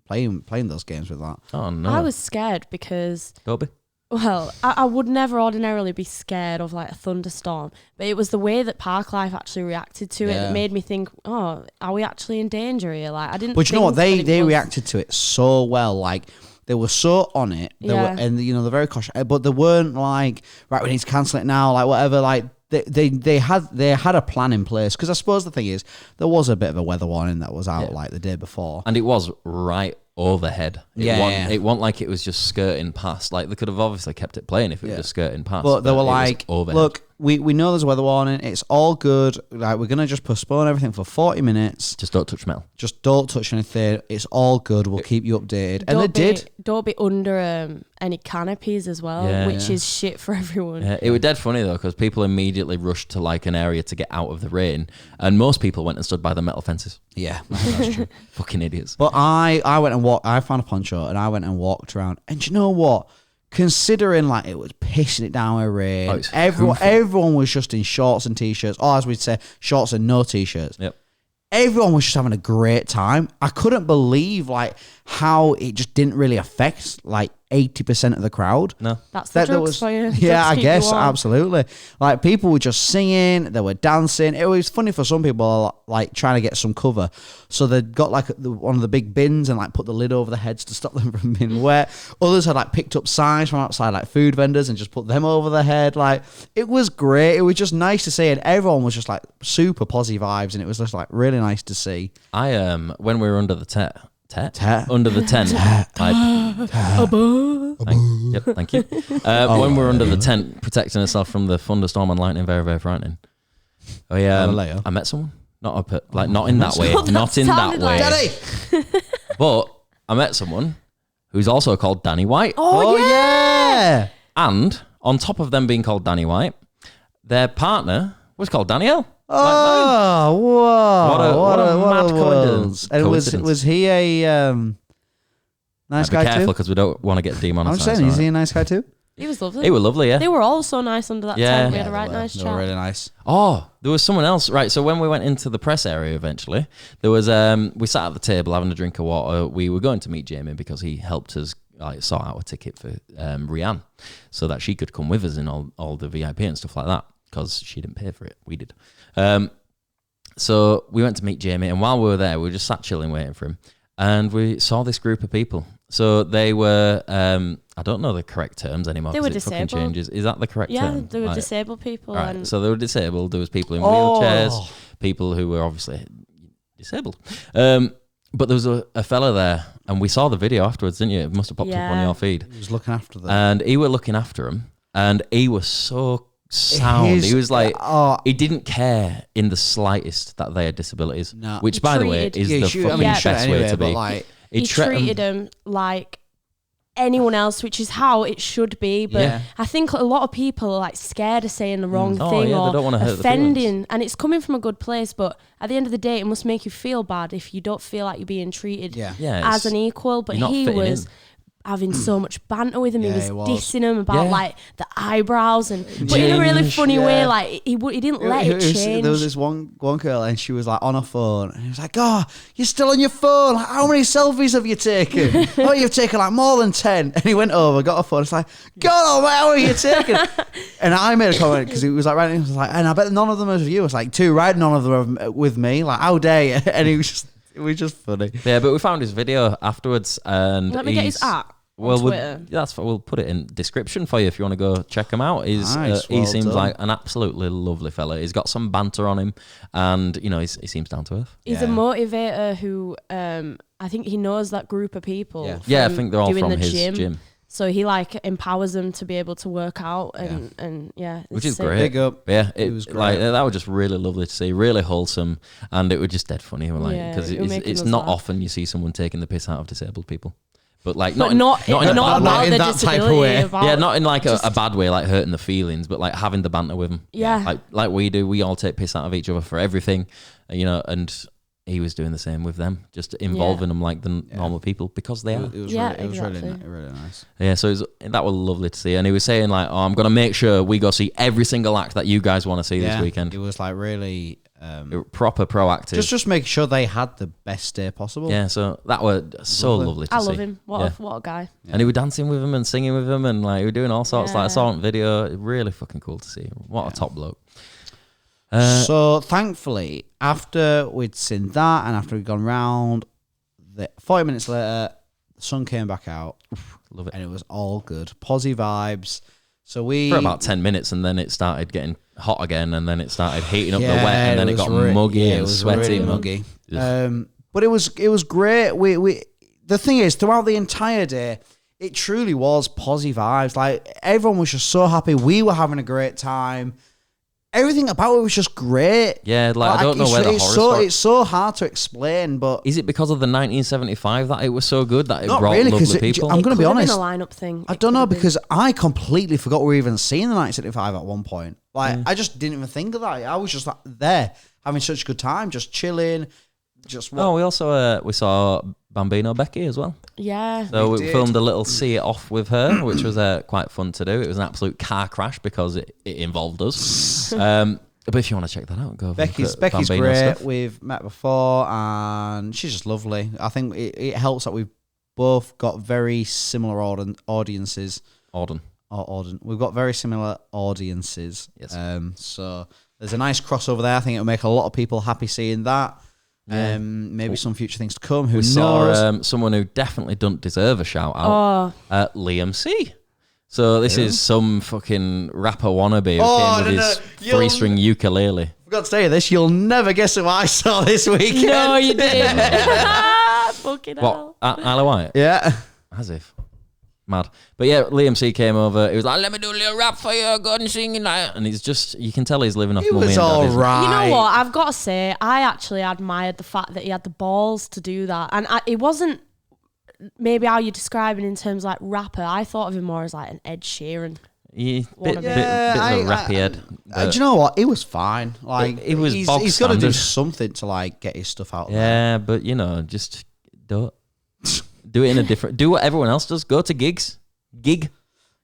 playing those games with that. Oh, no. I was scared because, Don't be. well, I would never ordinarily be scared of like a thunderstorm, but it was the way that Parklife actually reacted to it Yeah. that made me think, oh, are we actually in danger here? Like, I didn't. But you know what? think that They it was- reacted to it so well. Like They were so on it. They were, and they're very cautious, but they weren't like, right, we need to cancel it now, like whatever. Like they had a plan in place, because I suppose the thing is there was a bit of a weather warning that was out like the day before, and it was right overhead. It wasn't like it was just skirting past. Like, they could have obviously kept it playing if it was just skirting past. But they were like, look, we know there's a weather warning. It's all good. Like, we're going to just postpone everything for 40 minutes. Just don't touch metal. Just don't touch anything. It's all good. We'll keep you updated. And they did. Don't be under any canopies as well, which is shit for everyone. Yeah, it was dead funny though, because people immediately rushed to like an area to get out of the rain, and most people went and stood by the metal fences. Yeah, that's true. Fucking idiots. But I went and walked. I found a poncho and I went and walked around. And do you know what? Considering like it was pissing it down with rain, everyone was just in shorts and t-shirts, or as we'd say, shorts and no t-shirts. Yep. Everyone was just having a great time. I couldn't believe like how it just didn't really affect like 80% of the crowd. No, that's the drugs for you. Yeah, I guess absolutely. Like, people were just singing, they were dancing. It was funny for some people, like trying to get some cover, so they got like one of the big bins and like put the lid over their heads to stop them from being wet. Others had like picked up signs from outside, like food vendors, and just put them over their head. Like, it was great. It was just nice to see, and everyone was just like super Posi Vibes, and it was just like really nice to see. When we were under the under the tent. Thank you. When we were under the tent, protecting ourselves from the thunderstorm and lightning, very, very frightening. Oh yeah, I met someone. Not in that way. Not in that way. Daddy! But I met someone who's also called Danny White. Oh yeah! And on top of them being called Danny White, their partner was called Danielle. Oh, whoa! What a mad coincidence. And was he a nice guy too? Be careful, because we don't want to get demonetized. I'm saying, is he a nice guy too? He was lovely. He was lovely, yeah. They were all so nice under that tent. We had a nice chat. They were really nice. Oh, there was someone else. Right, so when we went into the press area eventually, there was we sat at the table having a drink of water. We were going to meet Jamie because he helped us sort out a ticket for Rianne, so that she could come with us in all the VIP and stuff like that, because she didn't pay for it. We did. So we went to meet Jamie, and while we were there, we were just sat chilling waiting for him, and we saw this group of people. So they were, I don't know the correct terms anymore. They were disabled. Fucking changes. Is that the correct term? Yeah, they were disabled people. Right, so they were disabled. There was people in wheelchairs, people who were obviously disabled. But there was a fella there, and we saw the video afterwards, didn't you? It must have popped up on your feed. He was looking after them. And he were looking after him, and he was so sound. He was like, he didn't care in the slightest that they had disabilities. No. Which, by the way, is the fucking best way to be. Like, he treated them like anyone else, which is how it should be. But I think a lot of people are like scared of saying the wrong thing or they don't want to hurt offending. And it's coming from a good place, but at the end of the day, it must make you feel bad if you don't feel like you're being treated as an equal. But he was having so much banter with him. He was dissing him about like the eyebrows, but in a really funny way. Like he didn't let it change. There was this one girl, and she was like on her phone, and he was like, "Oh, you're still on your phone? Like, how many selfies have you taken? Oh, you've taken like more than 10." And he went over, got her phone. It's like, "God, how are you taking?" And I made a comment because he was like, right, he was like, "And I bet none of them are with you." It's like, "Two, right? None of them are with me. Like, how dare you?" And he was just. It was just funny. Yeah, but we found his video afterwards, and let me get his app. Well, we'll put it in description for you if you want to go check him out. He seems like an absolutely lovely fella. He's got some banter on him, and he seems down to earth. He's a motivator who I think he knows that group of people. Yeah, I think they're all from his gym. So he like empowers them to be able to work out and which is great. Big up. Yeah, it was great. Like that was just really lovely to see, really wholesome, and it was just dead funny. Because it's not often you see someone taking the piss out of disabled people. But like not in that type of way. Not in like a bad way, like hurting the feelings, but like having the banter with them. Yeah, like we do. We all take piss out of each other for everything, and he was doing the same with them, just involving them like the normal people because they are. It was really nice. Yeah, so that was lovely to see, and he was saying like, "Oh, I'm gonna make sure we go see every single act that you guys want to see this weekend." It was like really. Proper proactive. Just make sure they had the best day possible. Yeah, so that was so lovely to see. I love him. What a guy. Yeah. And he was dancing with him and singing with him, and like he was doing all sorts. Like I saw on video. Really fucking cool to see. What a top bloke. So thankfully, after we'd seen that and after we'd gone round, 40 minutes later, The sun came back out. Love it. And it was all good. Posi vibes. So we... For about 10 minutes, and then it started getting hot again, and then it started heating up the wet, and then it got muggy and sweaty. Really muggy. But it was great. We the thing is, throughout the entire day, it truly was Posi vibes. Like, everyone was just so happy. We were having a great time. Everything about it was just great. Yeah, like I don't know where the horror it's so hard to explain, but is it because of the 1975 that it was so good that it not brought really, lovely people? I'm going to be honest. A lineup thing. I don't know because I completely forgot we were even seeing the 1975 at one point. Like I just didn't even think of that. I was just like there having such a good time, just chilling. We also we saw Bambino Becky as well. Yeah. So we filmed a little see it off with her, which was quite fun to do. It was an absolute car crash because it involved us. But if you want to check that out, go. Becky's Bambino great. stuff. We've met before, and she's just lovely. I think it helps that we've both got very similar audiences. We've got very similar audiences. Yes. So there's a nice crossover there. I think it'll make a lot of people happy seeing that. Yeah. Maybe some future things to come. Who we knows? saw someone who definitely doesn't deserve a shout out. Liam C. So this is some fucking rapper wannabe who came with his 3-string ukulele. I forgot to tell you this. You'll never guess who I saw this weekend. No, you didn't. Fucking hell. What? Isle of Wight? Yeah. As if. Mad. But yeah, Liam C came over. He was like, let me do a little rap for you. Go and sing. And he's just, you can tell he's living off mummy and was dad. all right. You know what? I've got to say, I actually admired the fact that he had the balls to do that. And it wasn't maybe how you're describing in terms of like rapper. I thought of him more as like an Ed Sheeran. Bit of a rappy head. Do you know what? It was fine. Like it was he's box got to do standard. something to like get his stuff out there. Yeah, but you know, just do it in a different. Do what everyone else does. Go to gigs. Gig.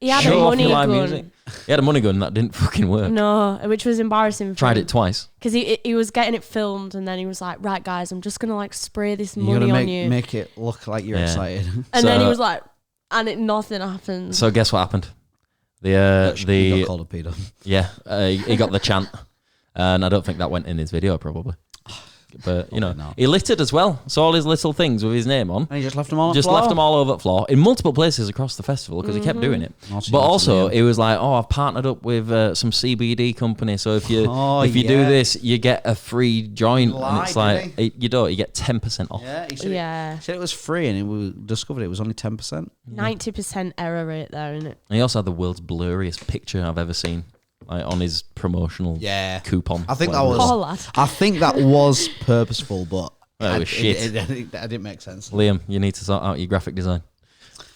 He had Show a off money your live gun. music. He had a money gun that didn't fucking work. No, which was embarrassing. Tried it twice. Because he was getting it filmed, and then he was like, right, guys, I'm just going to like spray this You money gotta on you. make it look like you're excited. And then he was like, and nothing happened. So guess what happened? He got called a pedo. Yeah, he got the chant, and I don't think that went in his video probably. But you know, he littered as well. So all his little things with his name on, and he just left them all. On just the floor. left them all over the floor in multiple places across the festival because he kept doing it. But also, it was like, oh, I've partnered up with some CBD company. So if you do this, you get a free joint, and it's like you get 10% off. Yeah, he said it was free, and we discovered it was only 10%. 90% error rate there, isn't it? And he also had the world's blurriest picture I've ever seen. Like on his promotional coupon. I think that was purposeful, but shit. It didn't make sense. Liam, you need to sort out your graphic design.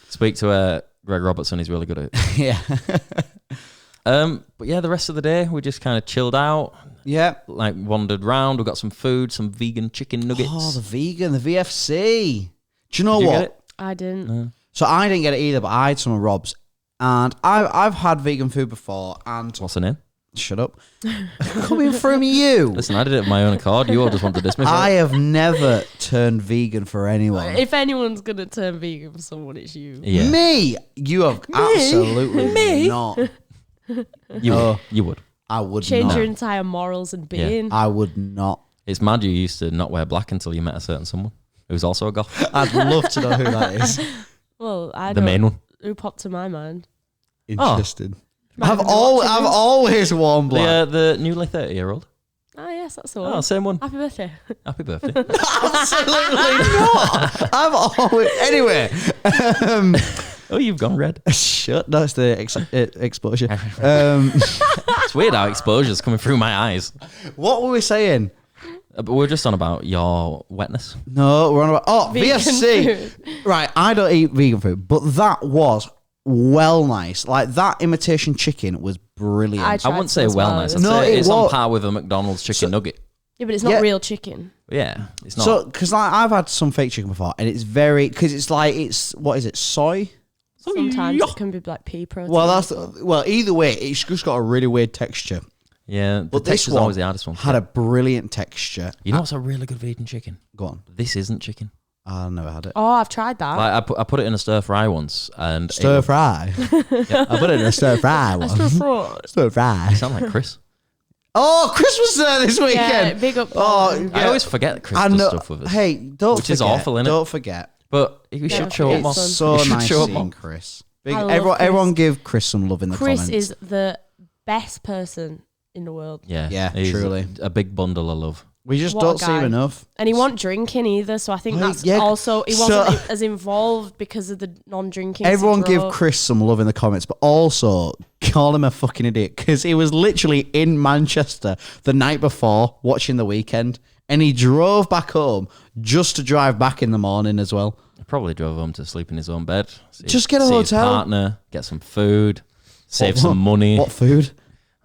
Speak to Greg Robertson, he's really good at it. Yeah. But yeah, the rest of the day we just kind of chilled out. Yeah. Like wandered around. We got some food, some vegan chicken nuggets. Oh, the VFC. Do you know Did what? You get it? I didn't. No. So I didn't get it either, but I had some of Rob's. And I've had vegan food before, and What's the name? shut up, coming from you. Listen, I did it of my own accord. You all just want to dismiss I it. have never turned vegan for anyone. If anyone's going to turn vegan for someone, it's you. Yeah. Me, you have absolutely not. You would. I would Change not. your entire morals and being. I would not. It's mad you used to not wear black until you met a certain someone who's also a goth. I'd love to know who that is. Well, I The don't. main one. Who popped to my mind? Interesting. Might I've have been watching this. always worn black. The newly 30-year-old. Oh, yes, that's the one. Oh, same one. Happy birthday. Happy birthday. Absolutely not. I've always anyway. Oh, you've gone red. Shut. No, it's the exposure. It's weird how exposure's coming through my eyes. What were we saying? But we're just on about your wetness. No, we're on about Vegan VFC. food. Right, I don't eat vegan food, but that was well nice. Like that imitation chicken was brilliant. I wouldn't say well nice. I'd No, say it it's on was- par with a McDonald's chicken nugget. Yeah, but it's not Yeah. real chicken. Yeah, it's not. So, because like I've had some fake chicken before, and it's very because it's what is it? Soy. Sometimes it can be like pea protein. Well, either way, it's just got a really weird texture. Yeah, But the this texture's one always the hardest one. had a brilliant texture. You know what's a really good vegan chicken? Go on. This isn't chicken. I've never had it. Oh, I've tried that. Like I put it in a stir fry once, and Stir fry. I put it in a stir fry one. Stir fry. You sound like Chris. Oh, Chris was there this weekend. Yeah, big up. Oh, Paul. I always forget that Chris I does know. stuff with us. Hey, don't Which forget. is awful, innit? Don't forget. But we should show up more. It's so You should nice show up seeing more. Chris. I love Everyone Chris. give Chris some love in the Chris comments. is the best person in the world. Yeah, Yeah, truly. a big bundle of love. We just What a don't see him guy. enough. And he wasn't drinking either, so I think Right, that's yeah. also... He So- wasn't as involved because of the non-drinking. Everyone so give drove. Chris some love in the comments, but also call him a fucking idiot because he was literally in Manchester the night before watching The Weekend, and he drove back home just to drive back in the morning as well. He probably drove home to sleep in his own bed. Just get a see his hotel. partner, get some food, save What- some money. What food?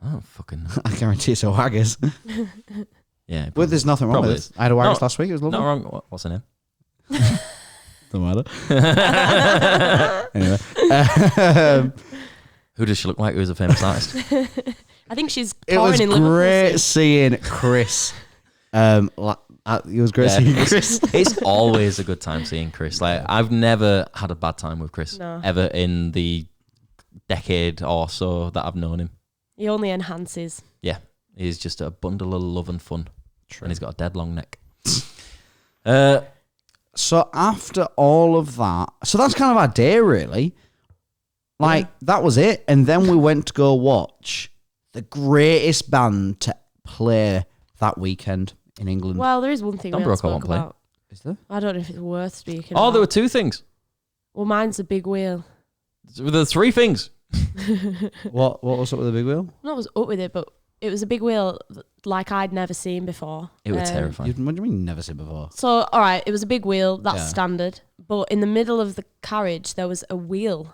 I don't fucking know. I guarantee it's a Waggers. Yeah, But there's nothing wrong Probably with is. it. I had a Waggers No, last week. It was lovely. not wrong. What's her name? Don't matter. Anyway. Who does she look like? Who's a famous artist? I think she's It touring was in Liverpool. great seeing Chris. It was great Yeah, seeing Chris. it's always a good time seeing Chris. Like I've never had a bad time with Chris No. ever in the decade or so that I've known him. He only enhances. Yeah, he's just a bundle of love and fun, True. and he's got a dead long neck. So after all of that, so that's kind of our day, really. Like, that was it. And then we went to go watch the greatest band to play that weekend in England. Well, there is one thing we Don't haven't broke, I spoke won't play. about. Is there? I don't know if it's worth speaking Oh, about. there were two things. Well, mine's a big wheel. There were three things. What was up with the big wheel? Not was up with it, but it was a big wheel like I'd never seen before. It was terrifying. What do you mean never seen before? So, all right, it was a big wheel. That's Yeah. standard. But in the middle of the carriage, there was a wheel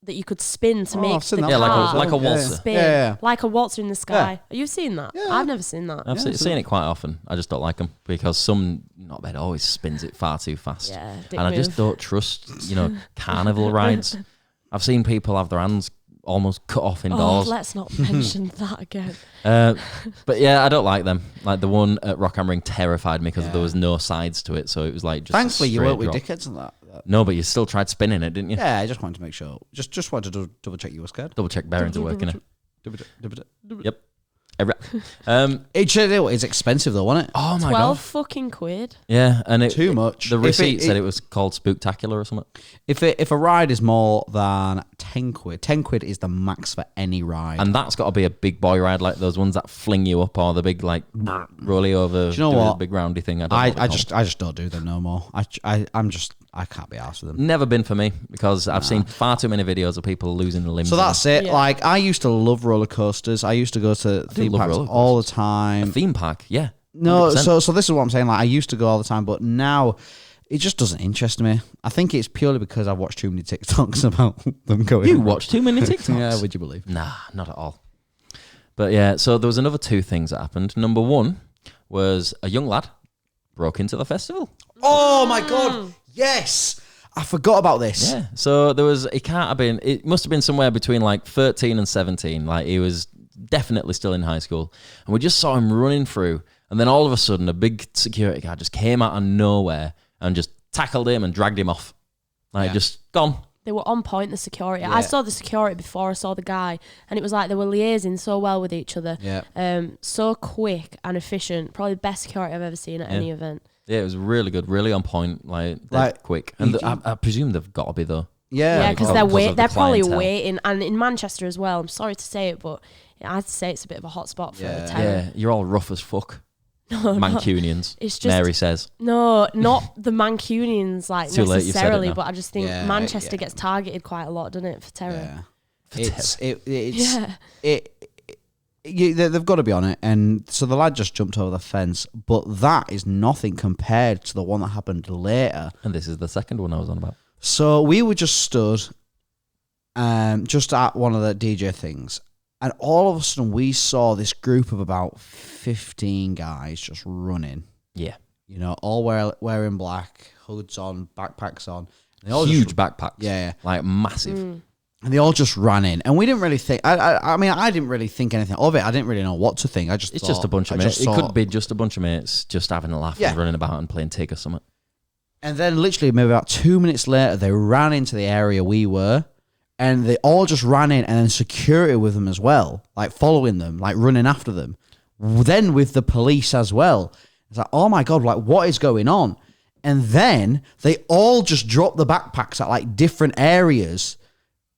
that you could spin to make I've seen the that Yeah, like a- car like a waltzer. spin. Yeah. Like a waltzer in the sky. Have you seen that? Yeah. I've never seen that. I've seen it quite often. I just don't like them because some knotbed always spins it far too fast. Yeah, dick And I just move. don't trust, carnival rides. I've seen people have their hands almost cut off Oh, indoors. let's not mention that again. But yeah, I don't like them. Like the one at Rock am Ring terrified me because Yeah. there was no sides to it, so it was like just. Thankfully, a you straight weren't with drop. dickheads and that. No, but you still tried spinning it, didn't you? Yeah, I just wanted to make sure. Just wanted to double check you were scared. Double check bearings are working. Double check. Yep. It's expensive though, wasn't it? Oh my 12 god. fucking quid. Yeah, and Too much. The If receipt said it was called Spooktacular or something. If a ride is more than 10 quid, 10 quid is the max for any ride. And that's got to be a big boy ride, like those ones that fling you up, or the big like rolly over. Do you know do the what? big roundy thing. I don't know I what they're called. just don't do them no more. I can't be arsed with them. Never been for me because I've seen far too many videos of people losing the limbs. So that's it. Yeah. Like, I used to love roller coasters. I used to go to theme love parks roller all the a time. theme park. Yeah. No, 100%. so this is what I'm saying. Like, I used to go all the time, but now it just doesn't interest me. I think it's purely because I watch too many TikToks about them going. You watch too many TikToks. Yeah, would you believe? Nah, not at all. But yeah, so there was another two things that happened. Number one was a young lad broke into the festival. Oh my god! Yes, I forgot about this. Yeah. So it must have been somewhere between like 13 and 17. Like he was definitely still in high school. And we just saw him running through. And then all of a sudden, a big security guard just came out of nowhere and just tackled him and dragged him off. Like just gone. They were on point, the security. Yeah. I saw the security before I saw the guy, and it was like they were liaising so well with each other. Yeah. So quick and efficient. Probably the best security I've ever seen at any event. Yeah, it was really good, really on point, like quick. you And do- I presume they've got to be though. Yeah, because because of the they're probably clientele. waiting. And in Manchester as well, I'm sorry to say it, but I'd say it's a bit of a hot spot for Yeah. terror. Yeah, you're all rough as fuck. Mancunians. It's just- Mary says. No, not the Mancunians like Too late, you've said it necessarily, now. but I just think Yeah, Manchester yeah. gets targeted quite a lot, doesn't it, for terror? Yeah. Yeah. They've got to be on it. And so the lad just jumped over the fence, but that is nothing compared to the one that happened later. And this is the second one I was on about. So we were just stood just at one of the DJ things, and all of a sudden we saw this group of about 15 guys just running. Yeah. You know, all wearing black, hoods on, backpacks on. They all Huge just, backpacks. yeah. Like massive. And they all just ran in, and we didn't really think. I mean, I didn't really think anything of it. I didn't really know what to think. It's just a bunch of mates. It could be just a bunch of mates just having a laugh Yeah. and running about and playing Tig or something. And then literally maybe about 2 minutes later, they ran into the area we were, and they all just ran in, and then security with them as well, like following them, like running after them. Then with the police as well. It's like, oh my God, like what is going on? And then they all just dropped the backpacks at like different areas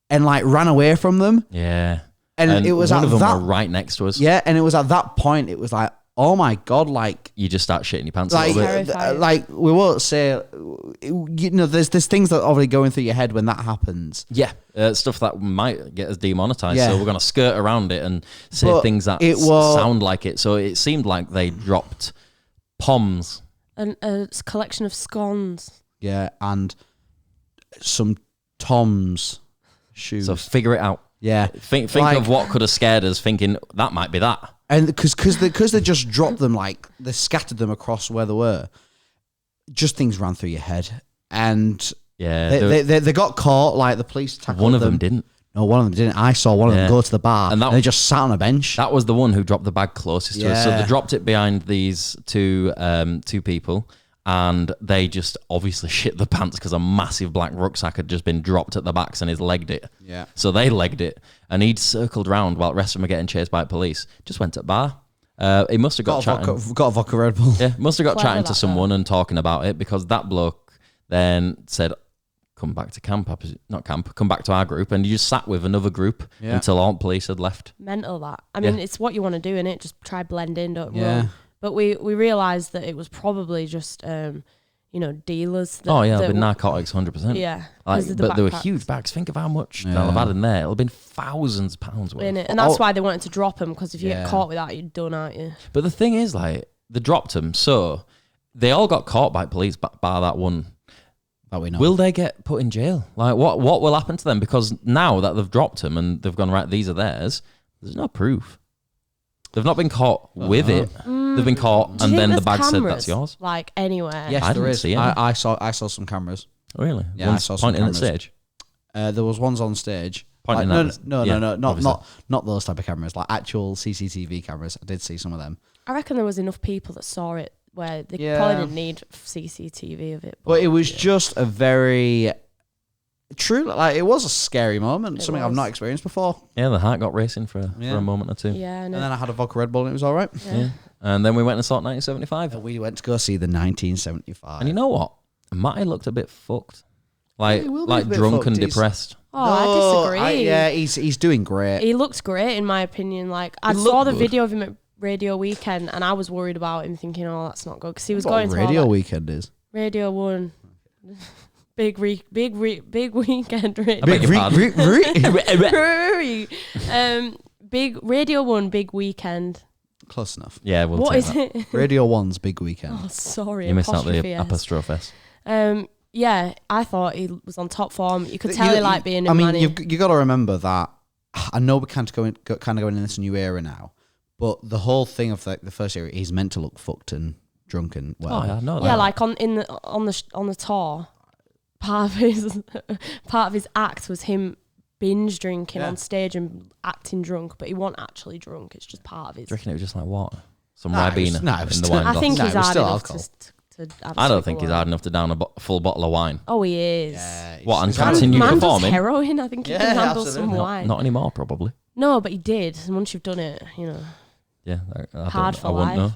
and like ran away from them. Yeah. And it was one at of them that, were right next to us. Yeah, and it was at that point, it was like, oh my God, like... You just start shitting your pants like, a little bit. like, we won't say... You know, there's things that are already going through your head when that happens. Yeah, stuff that might get us demonetized. Yeah. So we're going to skirt around it and say things that sound like it. So it seemed like they dropped Poms. A collection of scones. Yeah, and some Tom's shoes. So figure it out. Yeah. Think of what could have scared us, thinking that might be that. And because they just dropped them, like, they scattered them across where they were, just things ran through your head. And yeah, they got caught, like, the police tackled them. One of them didn't. No, one of them didn't. I saw one of them go to the bar, and they just sat on a bench. That was the one who dropped the bag closest to us. So they dropped it behind these two people, and they just obviously shit the pants because a massive black rucksack had just been dropped at the backs and he's legged it. Yeah. So they legged it, and he'd circled round while the rest of them were getting chased by police. Just went to the bar. He must have got chatting. Got a vodka Red Bull. Yeah, must have got Clever chatting to that someone and talking about it, because that bloke then said, come back to camp, come back to our group, and you just sat with another group until all police had left. Mental that. I mean, it's what you want to do, innit? Just try blend in, don't run. But we realised that it was probably just, dealers. There'll be narcotics, 100%. Yeah. But they were huge bags. Think of how much they'll have had in there. It'll have been thousands of pounds worth. And that's why they wanted to drop them, because if you get caught with that, you're done, aren't you? But the thing is, like, they dropped them, so they all got caught by police, bar that one. That we know. Will they get put in jail? Like, what will happen to them? Because now that they've dropped them and they've gone, right, these are theirs, there's no proof. They've not been caught with it. They've been caught, and then the bag said that's yours. Like, anywhere? Yes, I there didn't is. see any. I saw some cameras. Really? Yeah, I saw some pointing at cameras. the stage. There was ones on stage. Pointing like, at no, obviously. not those type of cameras. Like actual CCTV cameras. I did see some of them. I reckon there was enough people that saw it where they probably didn't need CCTV of it. But it was just a very true. Like, it was a scary moment. Something I've not experienced before. Yeah, the heart got racing for a moment or two. Yeah, and then I had a vodka Red Bull and it was all right. Yeah. And then we went and saw 1975. We went to go see the 1975. And you know what? Matty looked a bit fucked. Like, he will be a bit drunk fucked. and He's- depressed. Oh, I disagree. He's doing great. He looks great, in my opinion. Like, I looked saw the good. video of him at Radio Weekend, and I was worried about him, thinking, "Oh, that's not good," because he was What going to Radio all that- Weekend is. Radio 1, big weekend. Radio. beg your pardon. Big Radio 1, big weekend. Close enough. Yeah, we'll What take is that. it? Radio 1's Big Weekend. Oh, sorry. You missed out apostrophe the S. apostrophe S. Yeah, I thought he was on top form. You could tell he liked being in I mean, Manny. you got to remember that. I know we're kind of going in this new era now, but the whole thing of the first era, he's meant to look fucked and drunk and well. Oh, yeah, I know that. Yeah, like on the tour, part of his act was him binge drinking on stage and acting drunk, but he wasn't actually drunk. It's just part of his. Do you reckon it was just like what? Some Nah, Ribena it was in the still- wine I glass? think No, he's it was hard still enough alcohol. to have a I don't swig think of he's wine. hard enough to down a full bottle of wine. Oh, he is. What, and he's continue Man does performing? heroin. I think he can handle some absolutely. wine. Not anymore, probably. No, but he did. And once you've done it, Yeah, I Hard don't, for I wouldn't life. know.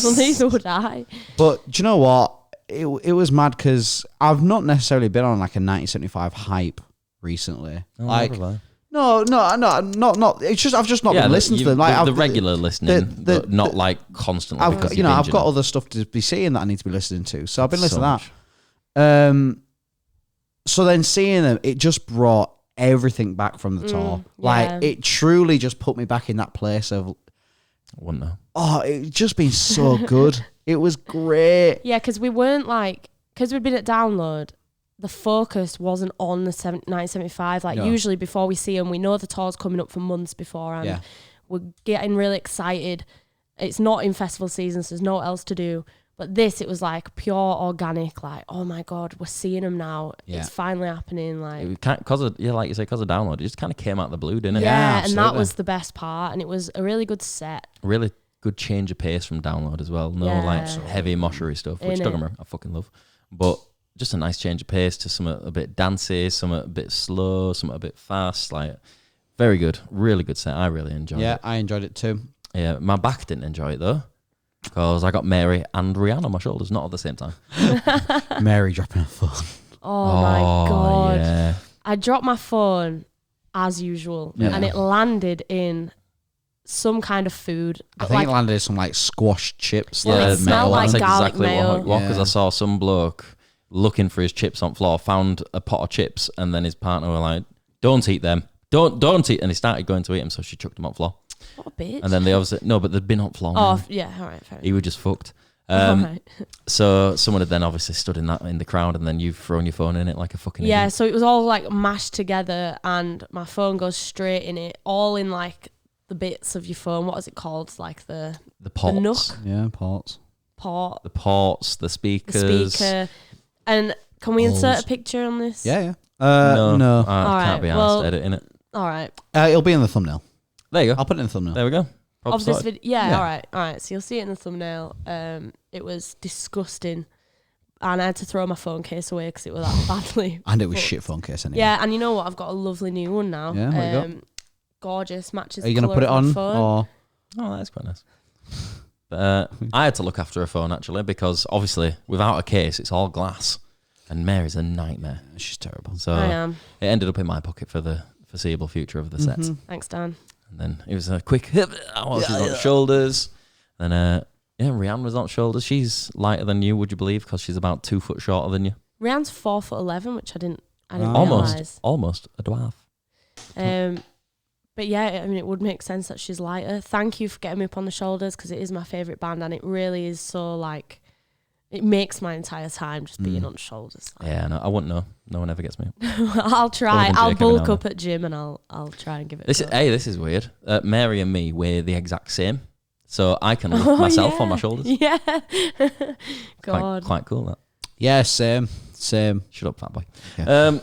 well, neither would I. But do you know what? It was mad because I've not necessarily been on like a 1975 hype recently. Oh, like, never mind. no, not. It's just I've just not been listening to them. Like the regular listening, but not like constantly. I've because got, you're I've binging. got other stuff to be seeing that I need to be listening to. So I've been listening So to that. So then seeing them, it just brought everything back from the tour. Like, yeah. it truly just put me back in that place of, I wouldn't know. oh, it's just been so good. It was great. Yeah, because we weren't because we'd been at Download, the focus wasn't on the 1975. Like, No. usually before we see them, we know the tour's coming up for months beforehand. Yeah. We're getting really excited. It's not in festival season, so there's no else to do. But this, it was like pure organic, like, oh my God, we're seeing them now. Yeah. It's finally happening. Like, Because of like you say, because of download, it just kind of came out of the blue, didn't it? yeah, and that absolutely. was the best part. And it was a really good set. Really good change of pace from download as well. No Yeah. like heavy moshery stuff, which Innit? don't get me wrong, I fucking love. But just a nice change of pace to something a bit dancey, something a bit slow, something a bit fast. Like, very good, really good set. I really enjoyed Yeah, it. I enjoyed it too. Yeah, my back didn't enjoy it though. because I got Mary and Rihanna on my shoulders, not at the same time. Mary dropping her phone. Oh my God. Yeah. I dropped my phone as usual and it landed in some kind of food. I think it landed in some like squash chips. Well, it smelled like that's garlic exactly mayo. what it was, because I saw some bloke looking for his chips on floor, found a pot of chips, and then his partner were like, "Don't eat them, don't eat," and he started going to eat them, so she chucked them on floor. What a bitch. And then they obviously no, but they'd been on floor. Oh man. yeah, all right, fair enough. He was just fucked. All right. So someone had then obviously stood in the crowd, and then you've thrown your phone in it like a fucking Yeah, idiot. so it was all like mashed together, and my phone goes straight in it, all in like the bits of your phone. What is it called? Like the ports. nook Yeah, ports. port, The ports, the speakers. the speaker. And can we insert a picture on this? Yeah. No. No. I All can't right, be asked well- editing it. All right. It'll be in the thumbnail. There you go. Oh, I'll put it in the thumbnail. There we go. Problem Of this sorted. video, yeah, Yeah. all right. So you'll see it in the thumbnail. It was disgusting, and I had to throw my phone case away because it was that badly. And it was fucked. shit phone case anyway. Yeah, and you know what? I've got a lovely new one now. Yeah, what you got? Gorgeous, matches. Are you going to put it on? phone. Or Oh, that's quite nice. But I had to look after a phone actually, because obviously without a case it's all glass, and Mary's a nightmare. she's terrible. So I am. it ended up in my pocket for the foreseeable future of the set. Thanks, Dan. And then it was a quick hip. I was on shoulders. Then Rihanna was on shoulders. She's lighter than you, would you believe? Because she's about 2 foot shorter than you. Rihanna's 4'11", which I didn't realise. Almost a dwarf. But yeah, I mean, it would make sense that she's lighter. Thank you for getting me up on the shoulders, because it is my favourite band, and it really is so like, it makes my entire time just being on shoulders. Yeah, no, I wouldn't know. No one ever gets me up. I'll try. Other than I'll Jake every bulk now up at gym and I'll try and give it. This a is go. this is weird. Mary and me weigh the exact same, so I can lift myself on my shoulders. Yeah. God. Quite cool that. Yeah, same. Shut up, fat boy. Yeah.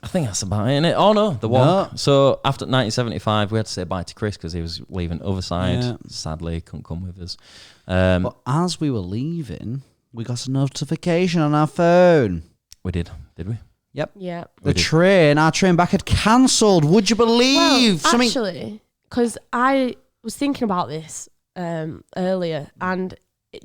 I think that's about it, innit? Oh no, the walk. No. So after 1975, we had to say bye to Chris because he was leaving Overside. Yeah. Sadly, couldn't come with us. But as we were leaving, we got a notification on our phone. We did we? Yep. Yeah. Our train back had cancelled. Would you believe? Well, actually, because I was thinking about this earlier, and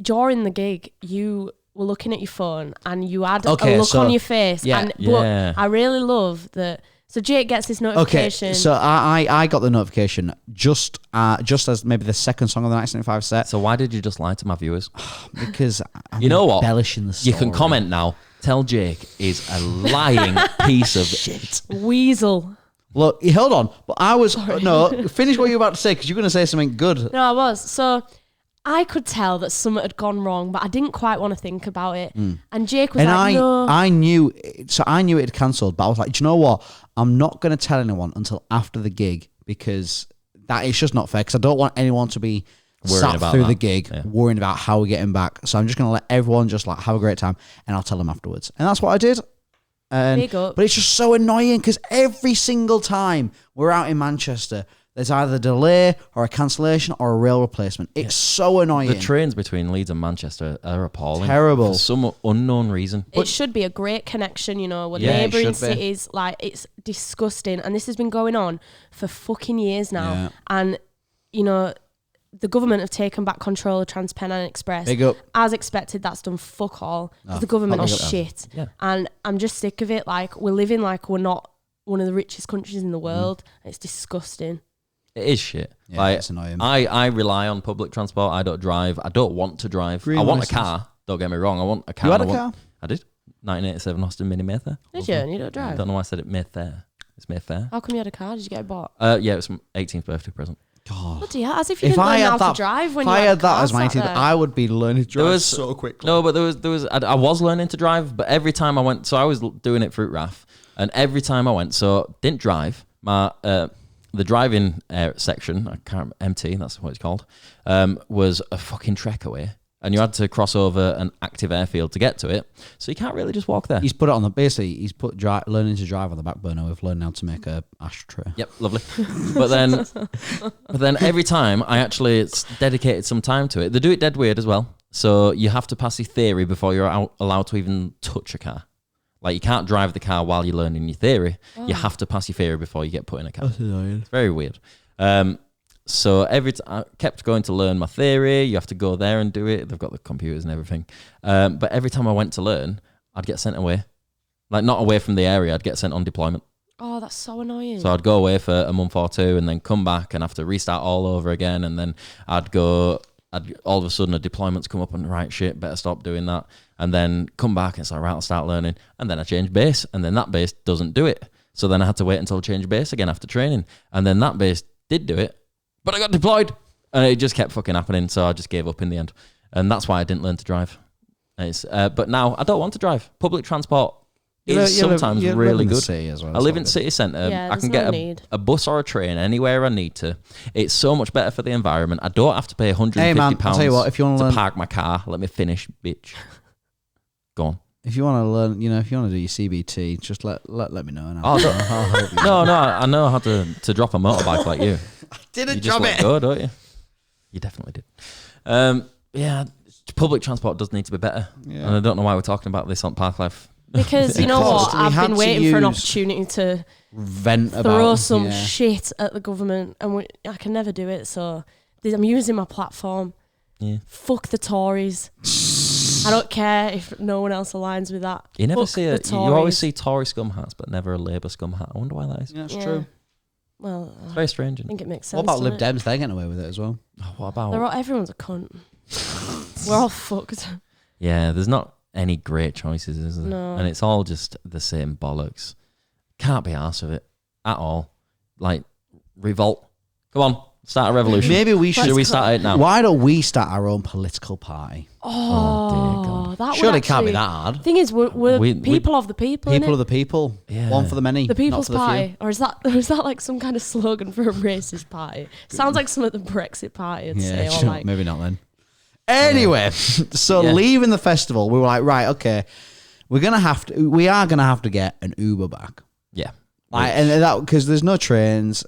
during the gig, you were looking at your phone and you had a look on your face. yeah. But I really love that. So Jake gets this notification. Okay, so I got the notification just as maybe the second song of the 1975 set, So why did you just lie to my viewers? because I'm You know what? embellishing the story. You can comment now. Tell Jake is a lying piece of shit. Weasel. Look, hold on. But I was no. Finish what you were about to say, because you're going to say something good. No, I was. So I could tell that something had gone wrong, but I didn't quite want to think about it. And Jake was And like, no. I knew it had cancelled, but I was like, do you know what? I'm not going to tell anyone until after the gig, because that is just not fair, because I don't want anyone to be Worrying sat about through that. the gig Yeah. worrying about how we're getting back. So I'm just going to let everyone just like have a great time, and I'll tell them afterwards. And that's what I did. Big up. But it's just so annoying, because every single time we're out in Manchester, there's either a delay or a cancellation or a rail replacement. It's so annoying. The trains between Leeds and Manchester are appalling. Terrible. For some unknown reason. It should be a great connection, you know, with Yeah, it neighbouring should be. cities. Like, it's disgusting. And this has been going on for fucking years now. Yeah. And, you know, the government have taken back control of TransPennine Express. Big up. As expected, that's done fuck all. 'Cause the government I'll is big up. shit. Yeah. And I'm just sick of it. Like, we're living like we're not one of the richest countries in the world. It's disgusting. It is shit. Yeah, like, it's annoying. I rely on public transport. I don't drive. I don't want to drive. Really I want a nice. car. Don't get me wrong. I want a car. You had and a I car? I did. 1987 Austin Mini Mayfair. Did you? And you don't I drive? don't know why I said it Mayfair. It's Mayfair. How come you had a car? Did you get it bought? Yeah, it was my 18th birthday present. God. Bloody hell, as if you If didn't I learn how had that, to drive when if you I had had a that car as my sat 18th, there. I would be learning to drive was- so quickly. No, but there was. I was learning to drive, but every time I went, so I was doing it through RAF, and every time I went, so didn't drive. My the driving section, I can't MT, that's what it's called, was a fucking trek away, and you had to cross over an active airfield to get to it. So you can't really just walk there. He's put it on the he's put learning to drive on the back burner with learning how to make a ashtray. Yep, lovely. but then every time I actually dedicated some time to it. They do it dead weird as well. So you have to pass your theory before you're allowed to even touch a car. Like, you can't drive the car while you're learning your theory. You have to pass your theory before you get put in a car. It's very weird. So I kept going to learn my theory. You have to go there and do it. They've got the computers and everything. But every time I went to learn, I'd get sent away. Like, not away from the area. I'd get sent on deployment. Oh, that's so annoying. So I'd go away for a month or two and then come back and have to restart all over again. And then all of a sudden a deployment's come up and right, shit, better stop doing that. And then come back and it's like, right, I'll start learning. And then I change base and then that base doesn't do it. So then I had to wait until I changed base again after training. And then that base did do it, but I got deployed. And it just kept fucking happening. So I just gave up in the end. And that's why I didn't learn to drive. But now I don't want to drive. Public transport is sometimes really good. I live in city centre. Yeah, I can get a bus or a train anywhere I need to. It's so much better for the environment. I don't have to pay £150 I'll tell you what, if you want to park my car. Let me finish, bitch. Go on. If you want to learn, if you want to do your CBT, just let me know. And I'll help you. No, I know how to drop a motorbike like you. I didn't You just let go, don't you? You definitely did. Yeah, public transport does need to be better. Yeah. And I don't know why we're talking about this on Parklife. Because you know Because what? we I've had been to waiting for an use opportunity to Vent throw about some shit at the government, and I can never do it. So I'm using my platform. Yeah. Fuck the Tories. I don't care if no one else aligns with that. You never Fuck see the it. You always Tories. see Tory scum hats, but never a Labour scum hat. I wonder why that is. Yeah, that's Yeah. true. Well, It's very strange. I think it makes sense. What about Lib doesn't it? Dems? They're getting away with it as well. Oh, what about? Everyone's a cunt. We're all fucked. Yeah, there's not any great choices, is there? No. And it's all just the same bollocks. Can't be arsed with it at all. Like, revolt. Come on, start a revolution. Maybe we should. Should we start it now? Why don't we start our own political party? Oh, dear God. That Surely would it can't be actually- that hard. Thing is, we're We- people of the people. People innit? of the people. Yeah. One for the many. The People's not for the Party, few. or is that like some kind of slogan for a racist party? Sounds like some of the Brexit Party would say, or sure, like maybe not then. Anyway, so Yeah. leaving the festival, we were like, right, okay, we are gonna have to get an Uber back, Yeah. and that because there's no trains,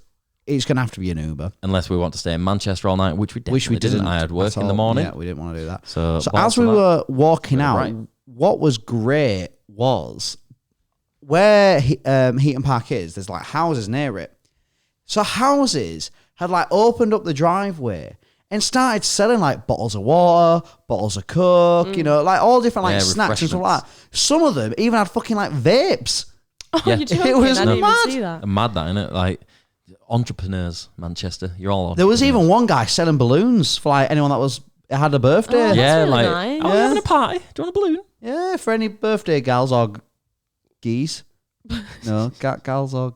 it's gonna have to be an Uber, Unless we want to stay in Manchester all night, which we definitely didn't. I had work at in the all. morning. Yeah, we didn't want to do that. So as we were walking out, Right. what was great was where Heaton Park is. There's like houses near it, so houses had like opened up the driveway and started selling like bottles of water, bottles of Coke, like all different like Yeah, snacks and stuff like that. Some of them even had fucking like vapes. oh, Yeah. you're joking. It was I didn't mad. even see that. mad that, innit? Like, entrepreneurs, Manchester. You're all There was even one guy selling balloons for like anyone that had a birthday. Oh, that's yeah, really like, nice. are we having a party? Do you want a balloon? Yeah, for any birthday gals or geese. No, gals or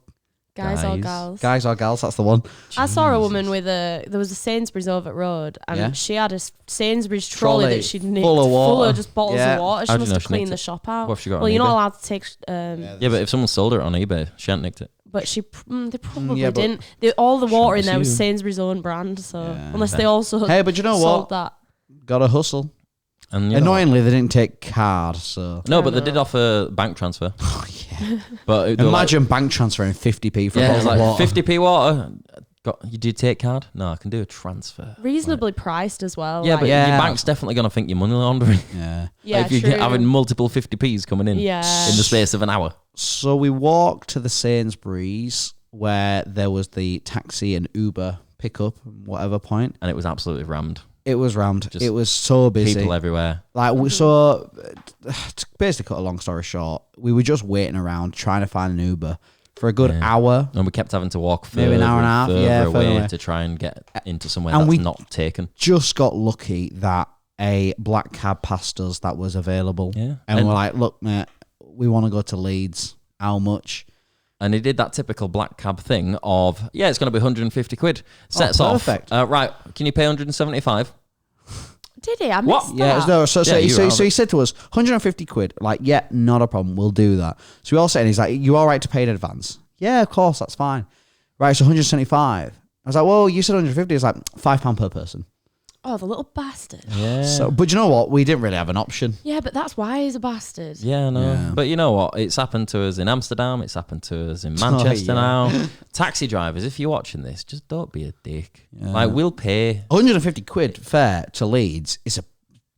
Guys or Guys. gals. guys or gals. That's the one. I saw a woman with there was a Sainsbury's over at road, and Yeah. she had a Sainsbury's trolley Trolley that she'd nicked full of water. full of just bottles Yeah. of water. She How do you must know have she cleaned nicked the it? shop out. What have she got Well, on you're not eBay? allowed to take. Yeah, but if someone sold it on eBay, she hadn't nicked it. But they probably yeah, but- didn't. All the water in there was assume. Sainsbury's own brand, so Yeah. unless they also Hey, but you know sold what? that. Got a hustle. And you know, Annoyingly, they didn't take card. So no, but they did offer bank transfer. oh, yeah. But they were Imagine bank transferring 50p for like, a yeah, it's bottle of like water. 50p water. You do take card? No, I can do a transfer. Reasonably priced as well. Yeah, like- but Yeah. your bank's definitely going to think you're money laundering. Yeah. yeah, if you're true. having multiple 50p's coming in Yeah. in the space of an hour. So we walked to the Sainsbury's where there was the taxi and Uber pickup, whatever point. And it was absolutely rammed. It was rammed. Just It was so busy. People everywhere. Like so, to basically cut a long story short, we were just waiting around trying to find an Uber for a good Yeah. hour. And we kept having to walk Maybe further, an hour and a half, further yeah, further away away. to try and get into somewhere And that's we- not taken. Just got lucky that a black cab passed us that was available. Yeah. And we're like, look, mate, we want to go to Leeds. How much? And he did that typical black cab thing of, yeah, it's going to be 150 quid. Sets off. perfect. Right, can you pay 175? Did he? I What? missed Yeah, that. no, so, Yeah, you so, were so he said to us, 150 quid. Like, yeah, not a problem. We'll do that. So we all said, he's like, you all right to pay in advance? Yeah, of course, that's fine. Right, so 175. I was like, well, you said 150. It's like £5 per person. Oh, the little bastard. Yeah. So, but you know what? We didn't really have an option. Yeah, but that's why he's a bastard. Yeah, no. Yeah. But you know what? It's happened to us in Amsterdam. It's happened to us in Manchester yeah. now. Taxi drivers, if you're watching this, just don't be a dick. Yeah. Like, we'll pay. 150 quid fare to Leeds is a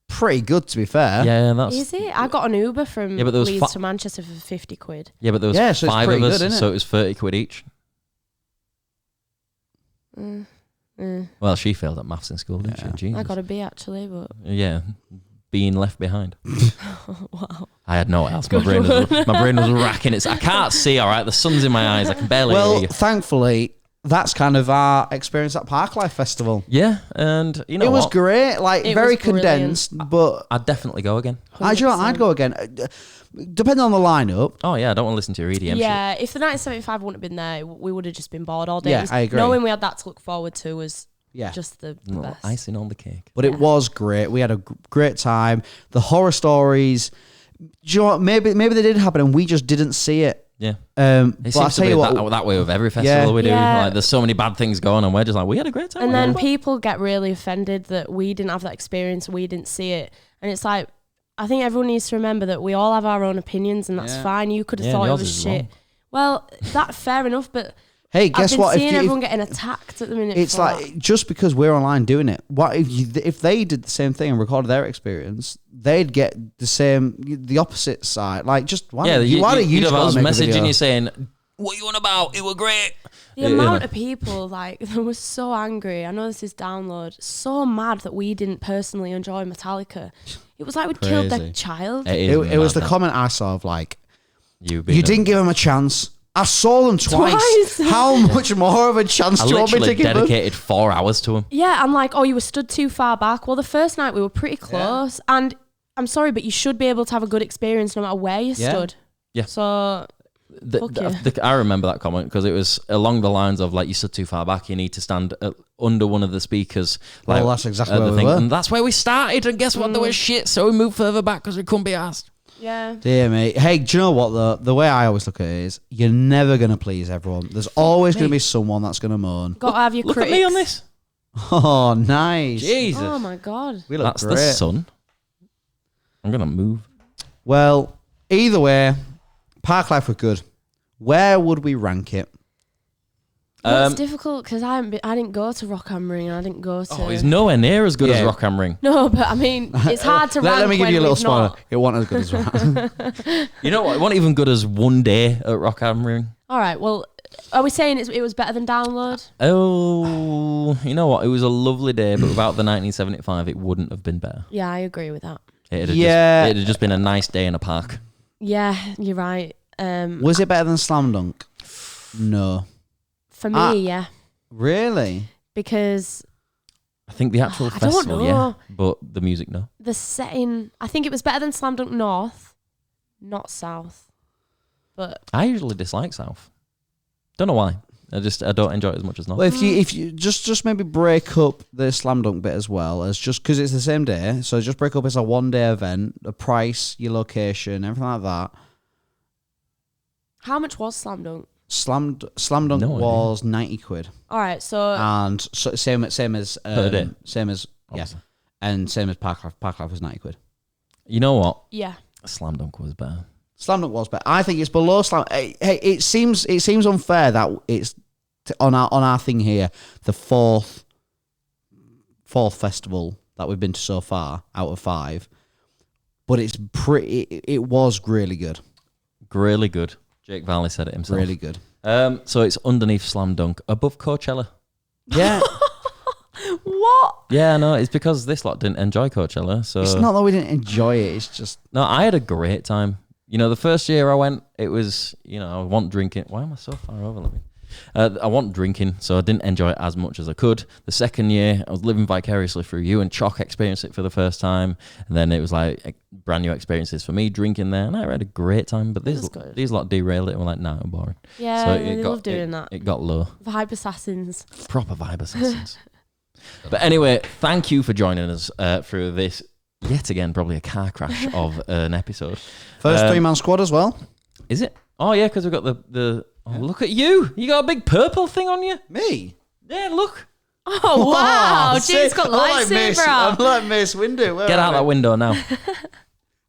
pretty good, to be fair. Yeah, that's. Is it? I got an Uber from Yeah, but there was Leeds to Manchester for 50 quid. Yeah, but there was Yeah, so it's 5 of pretty us, good, isn't so it? it was 30 quid each. Mm. Well, she failed at maths in school, didn't she? Jesus. I got a B actually, but Yeah, being left behind. wow. I had no else. My brain was racking. I can't see. All right, the sun's in my eyes. I can barely hear Well, you. thankfully, that's kind of our experience at Parklife Festival. Yeah, and you know It was what? great, like It very was brilliant. condensed, but I'd definitely go again. I'd go again. Depending on the lineup. Oh yeah, I don't want to listen to your EDM shit. Yeah, if the 1975 wouldn't have been there, we would have just been bored all day. Yeah, It was- I agree. Knowing we had that to look forward to was Yeah. just the No, best. icing on the cake. But it was great. We had a great time. The horror stories, do you know what? Maybe they did happen and we just didn't see it. Yeah. But It I'll seems to tell be you what, that way with every festival we do. Yeah. Like, there's so many bad things going on. We're just like, we had a great time. And we had then a great- people get really offended that we didn't have that experience, we didn't see it. And it's like, I think everyone needs to remember that we all have our own opinions and that's Yeah. fine. You could have Yeah, thought it yours was is shit. wrong. Well, that's fair enough, but hey, I've guess been what? seeing everyone getting attacked at the minute. It's for like that. just because we're online doing it. What if they did the same thing and recorded their experience? They'd get the opposite side. Like, just why? Yeah, don't you you'd have just us gotta make a messaging video? you saying, what you on about? It were great. The amount of people, like, they were so angry. I know this is download. So mad that we didn't personally enjoy Metallica. It was like we'd killed their Crazy. child. It was the comment I saw of like, You didn't give them a chance. I saw them twice. How much more of a chance I do you want me to literally give them? dedicated 4 hours to him. Yeah, I'm like, oh, you were stood too far back. Well, the first night we were pretty close. And I'm sorry, but you should be able to have a good experience no matter where you Yeah. stood. Yeah. So, fuck you. I remember that comment because it was along the lines of like, you stood too far back. You need to stand under one of the speakers. Like, Well, that's exactly at where the we thing. were. And that's where we started. And guess what? There was shit. So we moved further back because we couldn't be asked. Yeah. Dear me. Hey, do you know what though? The way I always look at it is, you're never going to please everyone. There's always going to be someone that's going to moan. Got to have your Look critics. at me on this. Oh, nice. Jesus. Oh, my God. We look That's great. the sun. I'm going to move. Well, either way, Parklife were good. Where would we rank it? It's difficult because I didn't go to Rock am Ring and I didn't go to... Oh, he's nowhere near as good as Yeah. Rock am Ring. No, but I mean, it's hard to rank Let me give when you a little we've spoiler. not. It wasn't as good as that. You know what? It wasn't even good as one day at Rock am Ring. All right, well, are we saying it was better than Download? Oh, you know what? It was a lovely day, but without the 1975, it wouldn't have been better. Yeah, I agree with that. It'd have Yeah. it'd have just been a nice day in a park. Yeah, you're right. Was it better than Slam Dunk? No. For me, yeah. Really? Because I think the actual I don't festival, yeah, know. but the music, no. the setting, I think it was better than Slam Dunk North, not South. But I usually dislike South. Don't know why. I don't enjoy it as much as North. Well, if you just maybe break up the Slam Dunk bit as well, as just because it's the same day, so just break up as a 1 day event, the price, your location, everything like that. how much was Slam Dunk? Slam Dunk No was 90 quid, All right, so and so same as Per day. same as Obviously. and same as Parklife. Parklife was 90 quid. You know what? yeah, Slam Dunk was better. Slam Dunk was better. I think it's below Slam. Hey, it seems unfair that it's on our thing here, the fourth festival that we've been to so far out of 5, but it's pretty. It was really good, Really good. Jake Valley said it himself. really good. So it's underneath Slam Dunk, above Coachella. Yeah, what? Yeah, no, it's because this lot didn't enjoy Coachella. So it's not that we didn't enjoy it. It's just no, I had a great time. You know, the first year I went, it was, you know, I want drinking. Why am I so far over? Let me. I want drinking, so I didn't enjoy it as much as I could. The second year, I was living vicariously through you, and Chalk experienced it for the first time. And then it was like brand new experiences for me drinking there, and I had a great time. But That's good. these lot derailed it and were like, nah, I'm boring. Yeah, So they love doing that. It got low. Vibe Assassins. Proper vibe assassins. But anyway, thank you for joining us through this, yet again, probably a car crash of an episode. first 3-man squad as well. Is it? Oh, yeah, because we've got the oh, look at you. You got a big purple thing on you. Me. Yeah, look. Oh, wow. Jake's got I'm like lightsaber I'm out. like Mace Windu. Where Get am out I? that window now.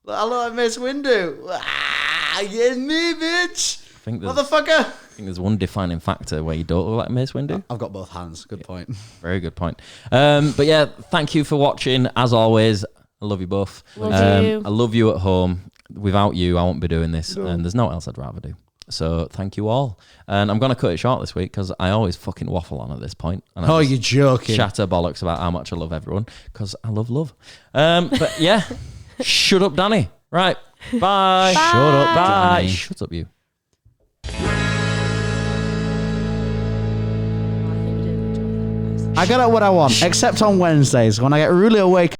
I look like Mace Windu. Ah, yeah, me, bitch. I think Motherfucker. there's one defining factor where you don't look like Mace Windu. I've got both hands. Good point. Very good point. But yeah, thank you for watching. As always, I love you both. Love you. I love you at home. Without you, I won't be doing this, and there's no else I'd rather do. So thank you all. And I'm going to cut it short this week because I always fucking waffle on at this point. And Oh, you're joking. Shatter bollocks about how much I love everyone because I love. But yeah, shut up, Danny. Right. Bye. Shut up, Bye. Danny. Shut up, you. I got what I want, except on Wednesdays when I get really awake.